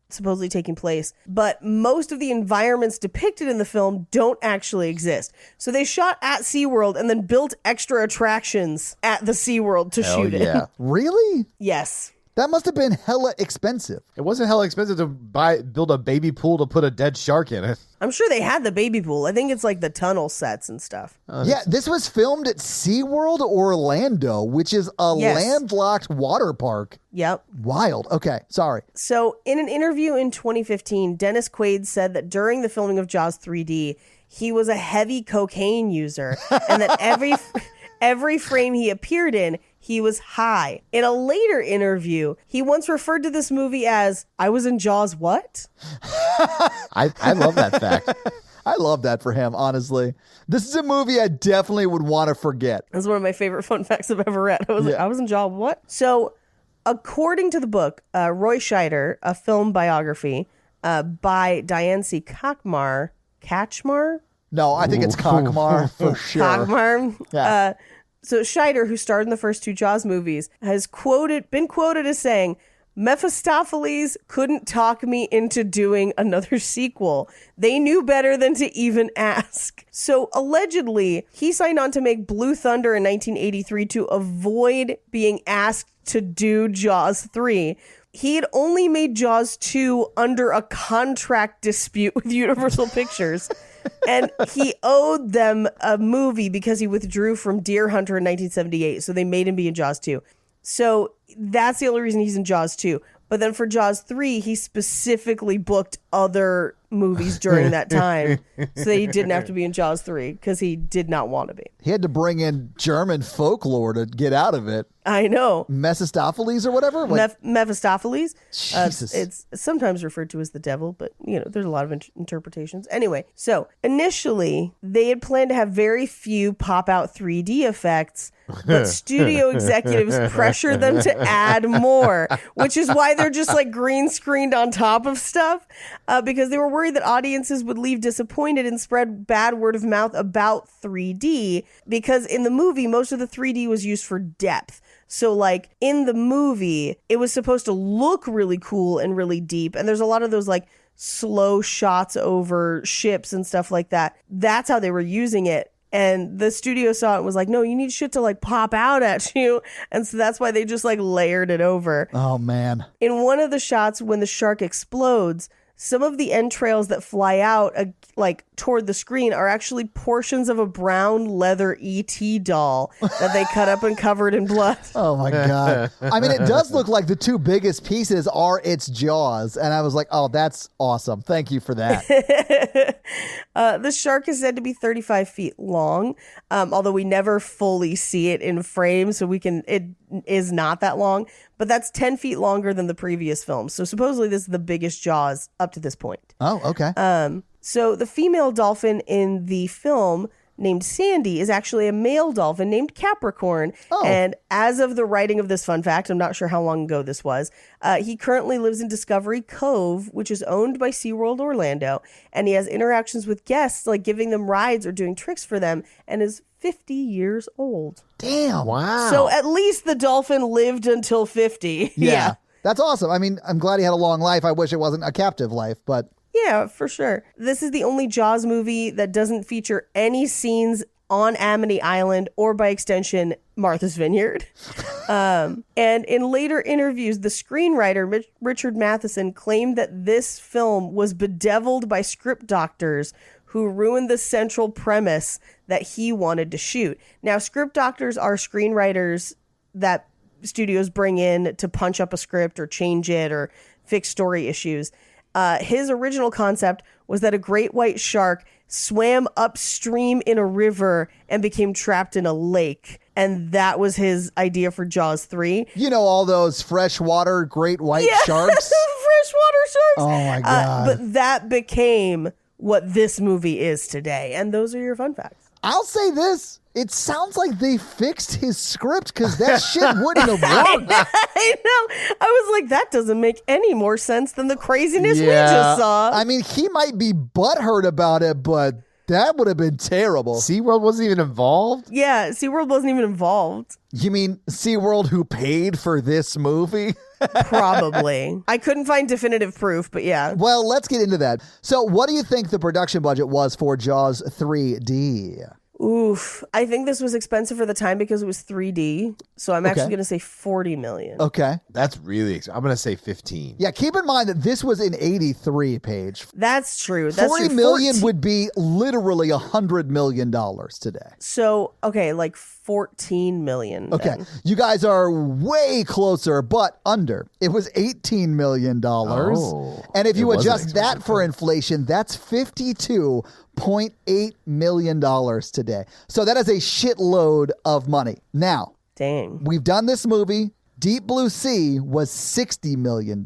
supposedly taking place, but most of the environments depicted in the film don't actually exist. So they shot at SeaWorld and then built extra attractions at the SeaWorld to shoot it. Yeah. Really? Yes. That must have been hella expensive. It wasn't hella expensive to build a baby pool to put a dead shark in it. I'm sure they had the baby pool. I think it's like the tunnel sets and stuff. Yeah, this was filmed at SeaWorld Orlando, which is a landlocked water park. Yep. Wild. Okay, sorry. So in an interview in 2015, Dennis Quaid said that during the filming of Jaws 3D, he was a heavy cocaine user and that every frame he appeared in, he was high. In a later interview, he once referred to this movie as, I was in Jaws what? I love that fact. I love that for him, honestly. This is a movie I definitely would want to forget. That's one of my favorite fun facts I've ever read. I was like, I was in Jaws what? So, according to the book, Roy Scheider, a film biography by Diane C. Kachmar? No, I think it's Kachmar for sure. Kachmar. Yeah. So Scheider, who starred in the first two Jaws movies, has been quoted as saying, Mephistopheles couldn't talk me into doing another sequel. They knew better than to even ask. So allegedly, he signed on to make Blue Thunder in 1983 to avoid being asked to do Jaws 3. He had only made Jaws 2 under a contract dispute with Universal Pictures. And he owed them a movie because he withdrew from Deer Hunter in 1978. So they made him be in Jaws 2. So that's the only reason he's in Jaws 2. But then for Jaws 3, he specifically booked other movies during that time so that he didn't have to be in Jaws 3 because he did not want to be. He had to bring in German folklore to get out of it. I know. Mephistopheles or whatever? Mephistopheles. Jesus. It's sometimes referred to as the devil, but there's a lot of interpretations. Anyway, so initially they had planned to have very few pop-out 3D effects, but studio executives pressured them to add more, which is why they're just like green screened on top of stuff because they were worried that audiences would leave disappointed and spread bad word of mouth about 3D because in the movie, most of the 3D was used for depth. So like in the movie, it was supposed to look really cool and really deep. And there's a lot of those like slow shots over ships and stuff like that. That's how they were using it. And the studio saw it and was like, no, you need shit to like pop out at you. And so that's why they just like layered it over. Oh, man. In one of the shots when the shark explodes, some of the entrails that fly out like toward the screen are actually portions of a brown leather E.T. doll that they cut up and covered in blood. Oh, my God. I mean, it does look like the two biggest pieces are its jaws. And I was like, oh, that's awesome. Thank you for that. The shark is said to be 35 feet long, although we never fully see it in frame. So it is not that long. But that's 10 feet longer than the previous film. So supposedly this is the biggest Jaws up to this point. Oh, okay. So the female dolphin in the film named Sandy is actually a male dolphin named Capricorn. Oh. And as of the writing of this fun fact, I'm not sure how long ago this was, he currently lives in Discovery Cove, which is owned by SeaWorld Orlando. And he has interactions with guests, like giving them rides or doing tricks for them, and is 50 years old. Damn. Wow. So at least the dolphin lived until 50. Yeah. That's awesome. I mean, I'm glad he had a long life. I wish it wasn't a captive life, but... Yeah, for sure. This is the only Jaws movie that doesn't feature any scenes on Amity Island or, by extension, Martha's Vineyard. And in later interviews, the screenwriter, Richard Matheson, claimed that this film was bedeviled by script doctors who ruined the central premise that he wanted to shoot. Now, script doctors are screenwriters that studios bring in to punch up a script or change it or fix story issues. His original concept was that a great white shark swam upstream in a river and became trapped in a lake. And that was his idea for Jaws 3. You know, all those freshwater great white sharks? Freshwater sharks. Oh, my God. But that became what this movie is today. And those are your fun facts. I'll say this. It sounds like they fixed his script because that shit wouldn't have worked. I know. I was like, that doesn't make any more sense than the craziness we just saw. I mean, he might be butthurt about it, but that would have been terrible. SeaWorld wasn't even involved? Yeah, SeaWorld wasn't even involved. You mean SeaWorld who paid for this movie? Probably. I couldn't find definitive proof, but yeah. Well, let's get into that. So what do you think the production budget was for Jaws 3D? Oof. I think this was expensive for the time because it was 3D. So I'm actually going to say 40 million. Okay. That's really expensive. I'm going to say 15. Yeah, keep in mind that this was in 83, Paige. That's true. That's 40 true. million would be literally $100 million today. So, okay, like 14 million. Okay. Then. You guys are way closer, but under. It was $18 million. Oh, and if you it wasn't adjust that for inflation, that's $2.8 million today. So that is a shitload of money. Now, dang, we've done this movie. Deep Blue Sea was $60 million.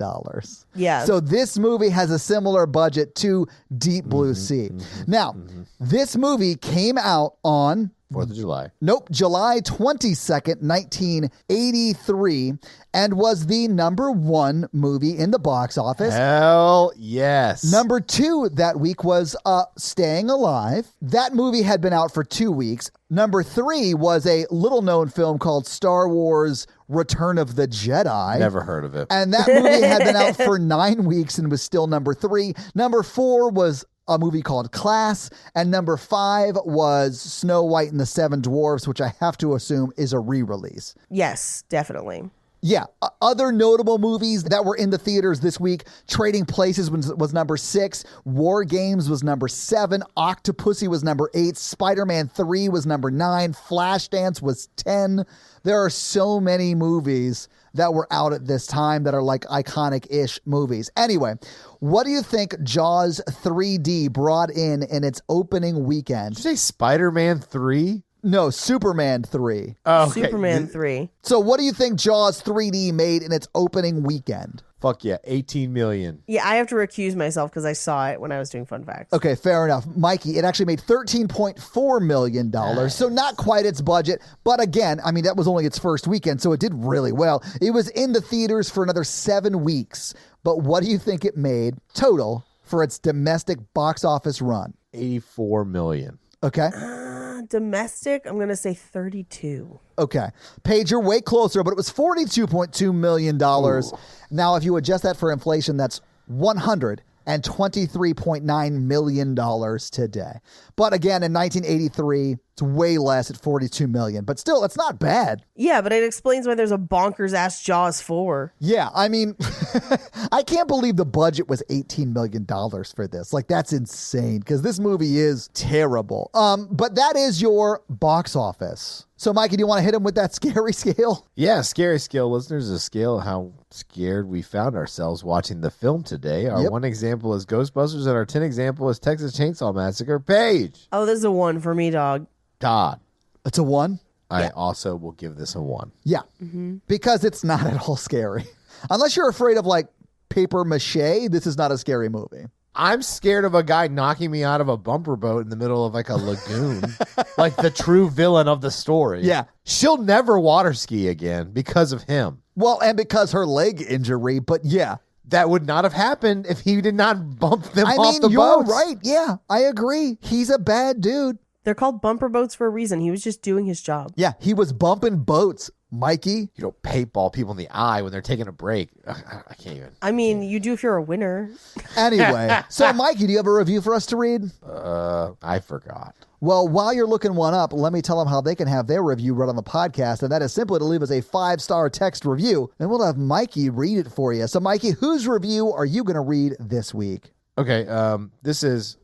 Yeah. So this movie has a similar budget to Deep Blue Sea. Now, this movie came out on 4th of July. Nope, July 22nd, 1983, and was the number 1 movie in the box office. Hell yes. Number 2 that week was Staying Alive. That movie had been out for 2 weeks. Number 3 was a little-known film called Star Wars Return of the Jedi. Never heard of it. And that movie had been out for 9 weeks and was still number 3. Number 4 was a movie called Class, and number 5 was Snow White and the Seven Dwarfs, which I have to assume is a re-release. Yes, definitely. Yeah. Other notable movies that were in the theaters this week, Trading Places was number 6, War Games was number 7, Octopussy was number 8, Spider-Man 3 was number 9, Flashdance was 10. There are so many movies that were out at this time that are like iconic-ish movies. Anyway, what do you think Jaws 3D brought in its opening weekend? Did you say Spider-Man 3? No, Superman 3. Oh, okay. Superman 3. So what do you think Jaws 3D made in its opening weekend? Fuck yeah, 18 million. Yeah, I have to recuse myself because I saw it when I was doing fun facts. Okay, fair enough. Mikey, it actually made $13.4 million, nice. So not quite its budget. But again, I mean, that was only its first weekend, so it did really well. It was in the theaters for another 7 weeks. But what do you think it made total for its domestic box office run? 84 million. Okay. Domestic, I'm going to say 32. Okay. Paige, you're way closer, but it was $42.2 million. Ooh. Now, if you adjust that for inflation, that's $123.9 million today. But again, in 1983, it's way less at $42 million. But still, it's not bad. Yeah, but it explains why there's a bonkers-ass Jaws 4. Yeah, I mean, I can't believe the budget was $18 million for this. Like, that's insane, because this movie is terrible. But that is your box office. So, Mikey, do you want to hit him with that scary scale? Yeah, scary scale, listeners, is a scale of how scared we found ourselves watching the film today. Our 1 example is Ghostbusters, and our 10 example is Texas Chainsaw Massacre. Paige. Oh, this is a 1 for me, dog. Todd. It's a 1? I also will give this a 1. Yeah, because it's not at all scary. Unless you're afraid of, like, paper mache, this is not a scary movie. I'm scared of a guy knocking me out of a bumper boat in the middle of like a lagoon, like the true villain of the story. Yeah. She'll never water ski again because of him. Well, and because her leg injury, but yeah. That would not have happened if he did not bump them off the boat. You're right. Yeah, I agree. He's a bad dude. They're called bumper boats for a reason. He was just doing his job. Yeah, he was bumping boats, Mikey. You don't paintball people in the eye when they're taking a break. I can't even. I mean, you do if you're a winner. Anyway, so Mikey, do you have a review for us to read? I forgot. Well, while you're looking one up, let me tell them how they can have their review read on the podcast, and that is simply to leave us a 5-star text review, and we'll have Mikey read it for you. So, Mikey, whose review are you going to read this week? Okay, this is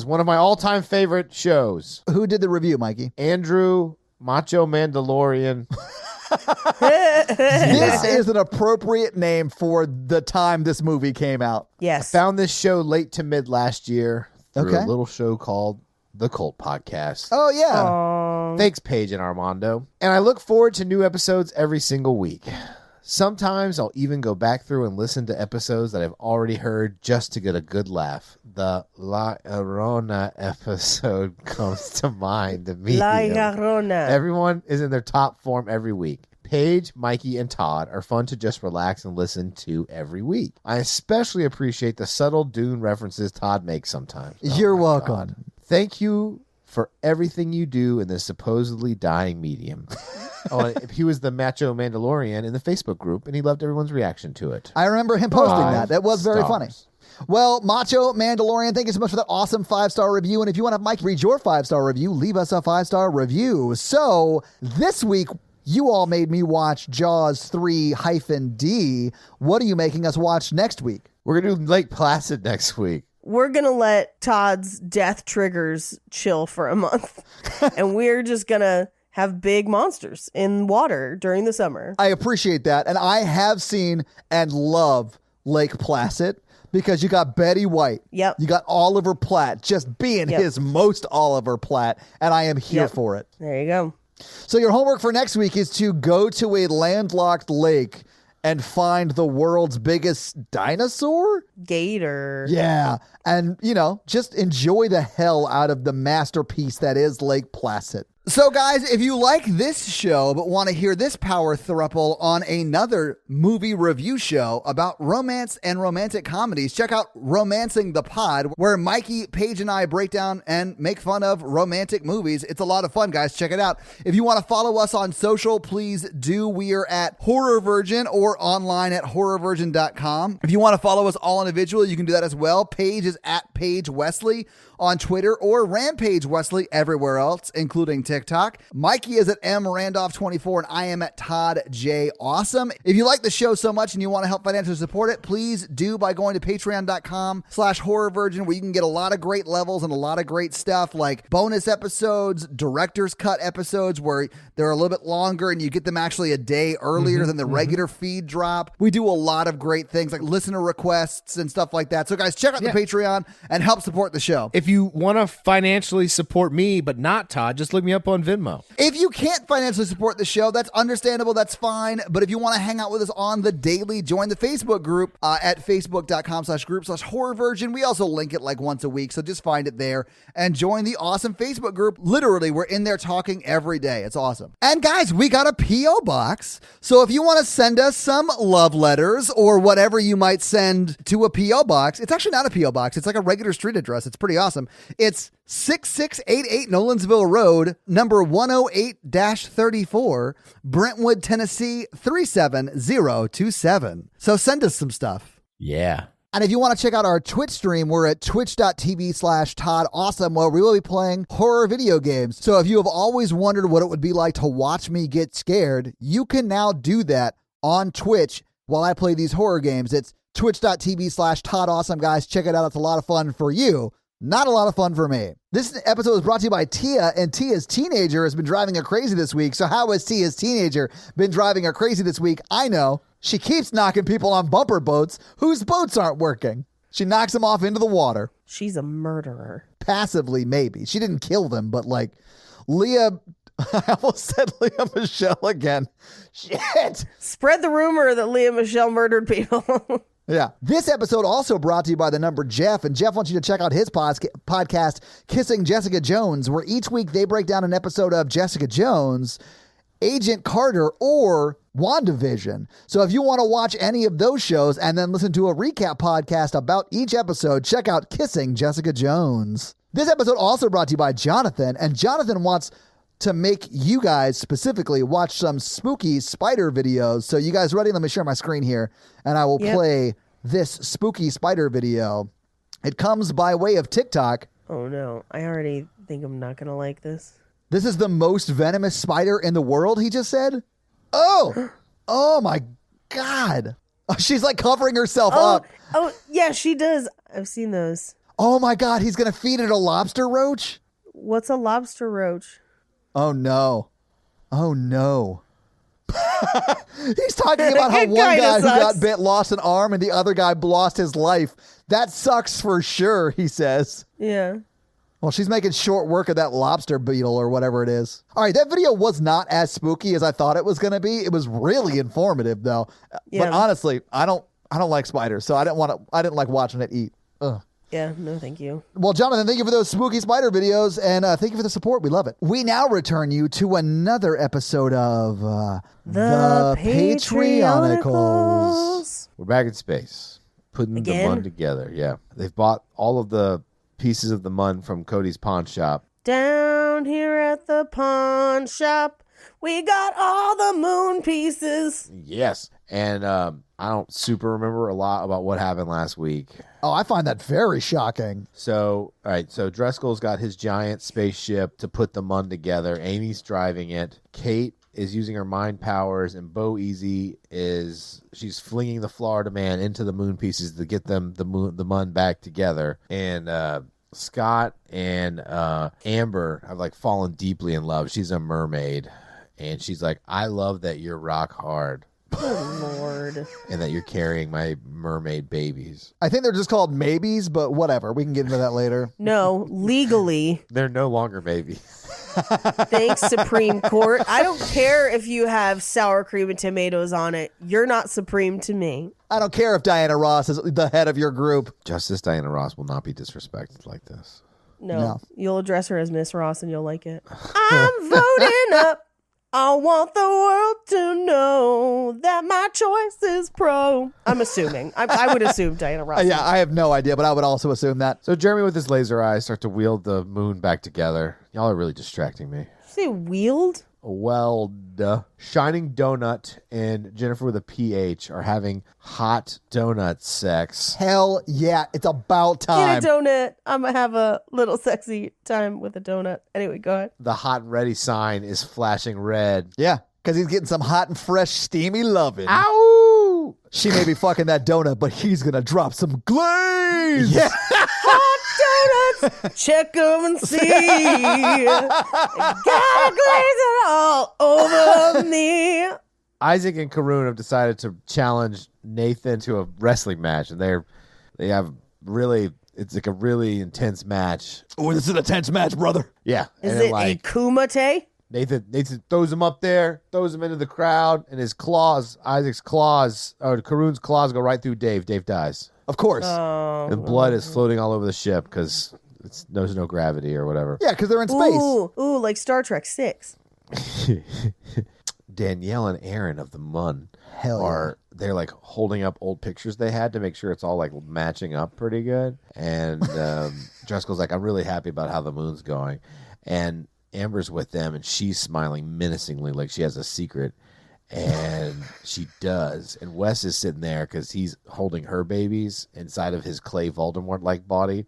one of my all-time favorite shows. Who did the review, Mikey? Andrew Macho Mandalorian. This is an appropriate name for the time this movie came out. Yes. I found this show late to mid last year through Okay. a little show called The Cult Podcast. Oh, yeah. Thanks, Paige and Armando. And I look forward to new episodes every single week. Sometimes I'll even go back through and listen to episodes that I've already heard just to get a good laugh. The La Llorona episode comes to mind immediately. La Llorona. Everyone is in their top form every week. Paige, Mikey, and Todd are fun to just relax and listen to every week. I especially appreciate the subtle Dune references Todd makes sometimes. You're welcome. God. Thank you for everything you do in this supposedly dying medium. He was the Macho Mandalorian in the Facebook group, and he loved everyone's reaction to it. I remember him posting 5 that. That was very stars. funny. Well, Macho Mandalorian, thank you so much for that awesome 5-star review. And if you want to have Mike read your 5-star review, leave us a 5-star review. So this week, you all made me watch Jaws 3-D. What are you making us watch next week? We're going to do Lake Placid next week. We're going to let Todd's death triggers chill for a month. And we're just going to have big monsters in water during the summer. I appreciate that. And I have seen and love Lake Placid because you got Betty White. Yep. You got Oliver Platt just being his most Oliver Platt, and I am here for it. There you go. So your homework for next week is to go to a landlocked lake and find the world's biggest dinosaur? Gator. Yeah. And, just enjoy the hell out of the masterpiece that is Lake Placid. So, guys, if you like this show but want to hear this power throuple on another movie review show about romance and romantic comedies, check out Romancing the Pod, where Mikey, Paige, and I break down and make fun of romantic movies. It's a lot of fun, guys. Check it out. If you want to follow us on social, please do. We are at Horror Virgin or online at horrorvirgin.com. If you want to follow us all individually, you can do that as well. Paige is at Paige Wesley on Twitter or Rampage Wesley everywhere else, including TikTok. Mikey is at mrandolph24 and I am at Todd J. Awesome. If you like the show so much and you want to help financially support it, please do by going to patreon.com/horrorvirgin, where you can get a lot of great levels and a lot of great stuff like bonus episodes, director's cut episodes where they're a little bit longer and you get them actually a day earlier than the regular feed drop. We do a lot of great things like listener requests and stuff like that. So guys, check out the Patreon and help support the show. If you want to financially support me, but not Todd, just look me up on Venmo. If you can't financially support the show, that's understandable. That's fine. But if you want to hang out with us on the daily, join the Facebook group at facebook.com/group/horrorvirgin. We also link it like once a week, so just find it there and join the awesome Facebook group. Literally, we're in there talking every day. It's awesome. And guys, we got a P.O. box. So if you want to send us some love letters or whatever you might send to a P.O. box, it's actually not a P.O. box. It's like a regular street address. It's pretty awesome. It's 6688 Nolensville Road, number 108-34, Brentwood, Tennessee 37027. So send us some stuff. Yeah. And if you want to check out our Twitch stream, we're at twitch.tv/Todd Awesome, where we will be playing horror video games. So if you have always wondered what it would be like to watch me get scared, you can now do that on Twitch while I play these horror games. It's twitch.tv/Todd Awesome, guys. Check it out. It's a lot of fun for you. Not a lot of fun for me. This episode was brought to you by Tia, and Tia's teenager has been driving her crazy this week. So how has Tia's teenager been driving her crazy this week? I know. She keeps knocking people on bumper boats whose boats aren't working. She knocks them off into the water. She's a murderer. Passively, maybe. She didn't kill them, but like Leah... I almost said Leah Michelle again. Shit! Spread the rumor that Leah Michelle murdered people. Yeah. This episode also brought to you by the number Jeff, and Jeff wants you to check out his podcast, Kissing Jessica Jones, where each week they break down an episode of Jessica Jones, Agent Carter, or WandaVision. So if you want to watch any of those shows and then listen to a recap podcast about each episode, check out Kissing Jessica Jones. This episode also brought to you by Jonathan, and Jonathan wants to make you guys specifically watch some spooky spider videos. So you guys ready? Let me share my screen here and I will play this spooky spider video. It comes by way of TikTok. Oh no, I already think I'm not going to like this. This is the most venomous spider in the world, he just said. Oh my God. She's like covering herself up. Oh yeah, she does. I've seen those. Oh my God, he's going to feed it a lobster roach? What's a lobster roach? Oh no. Oh no. He's talking about how one guy who got bit lost an arm and the other guy lost his life. That sucks for sure, he says. Yeah. Well, she's making short work of that lobster beetle or whatever it is. All right, that video was not as spooky as I thought it was going to be. It was really informative though. Yeah. But honestly, I don't like spiders, so I didn't like watching it eat. Ugh. Yeah, no, thank you. Well, Jonathan, thank you for those spooky spider videos, and thank you for the support. We love it. We now return you to another episode of The Patreonicals. We're back in space, putting the mun together. Yeah, they've bought all of the pieces of the mun from Cody's pawn shop. Down here at the pawn shop, we got all the moon pieces. Yes, and I don't super remember a lot about what happened last week. Oh, I find that very shocking. So, all right. So Driscoll's got his giant spaceship to put the mun together. Amy's driving it. Kate is using her mind powers, and Bo Easy she's flinging the Florida man into the moon pieces to get them the mun back together. And Scott and Amber have like fallen deeply in love. She's a mermaid, and she's like, "I love that you're rock hard. Good Lord. And that you're carrying my mermaid babies. I think they're just called maybes, but whatever. We can get into that later. No, legally. They're no longer babies. Thanks, Supreme Court. I don't care if you have sour cream and tomatoes on it. You're not supreme to me. I don't care if Diana Ross is the head of your group. Justice Diana Ross will not be disrespected like this. No. You'll address her as Miss Ross and you'll like it. I'm voting up. I want the world to know that my choice is pro. I'm assuming. I would assume Diana Ross. Yeah, I have no idea, but I would also assume that. So Jeremy with his laser eyes start to wield the moon back together. Y'all are really distracting me. Did you say wield? Weld. Shining Donut and Jennifer with a PH are having hot donut sex. Hell yeah, it's about time. Get a donut. I'm going to have a little sexy time with a donut. Anyway, go ahead. The hot and ready sign is flashing red. Yeah, because he's getting some hot and fresh, steamy loving. Ow! She may be fucking that donut, but he's going to drop some glaze. Yeah. Hot donuts. Check them and see. Gotta glaze it all over me. Isaac and Karun have decided to challenge Nathan to a wrestling match, and they have really, it's like a really intense match. Oh, this is an intense match, brother. Yeah. Is and it a kumite? Nathan throws him up there, throws him into the crowd, and his claws, Isaac's claws, or Karun's claws go right through Dave. Dave dies. Of course. And blood is floating all over the ship because there's no gravity or whatever. Yeah, because they're in space. Ooh, like Star Trek 6. Danielle and Aaron of the Mun Hell yeah. They're like holding up old pictures they had to make sure it's all like matching up pretty good. And Driscoll's like, I'm really happy about how the moon's going. And Amber's with them and she's smiling menacingly like she has a secret. And she does. And Wes is sitting there because he's holding her babies inside of his Clay Voldemort-like body.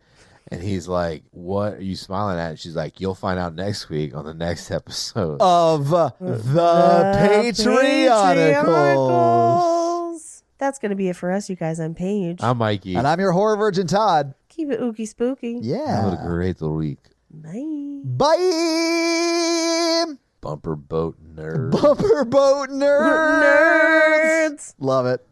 And he's like, what are you smiling at? And she's like, you'll find out next week on the next episode Of the Patreonicals. That's going to be it for us, you guys. I'm Paige. I'm Mikey. And I'm your horror virgin, Todd. Keep it ooky spooky. Yeah. Have a great little week. Bye. Bye. Bumper boat nerd. Bumper boat nerds. Nerds. Love it.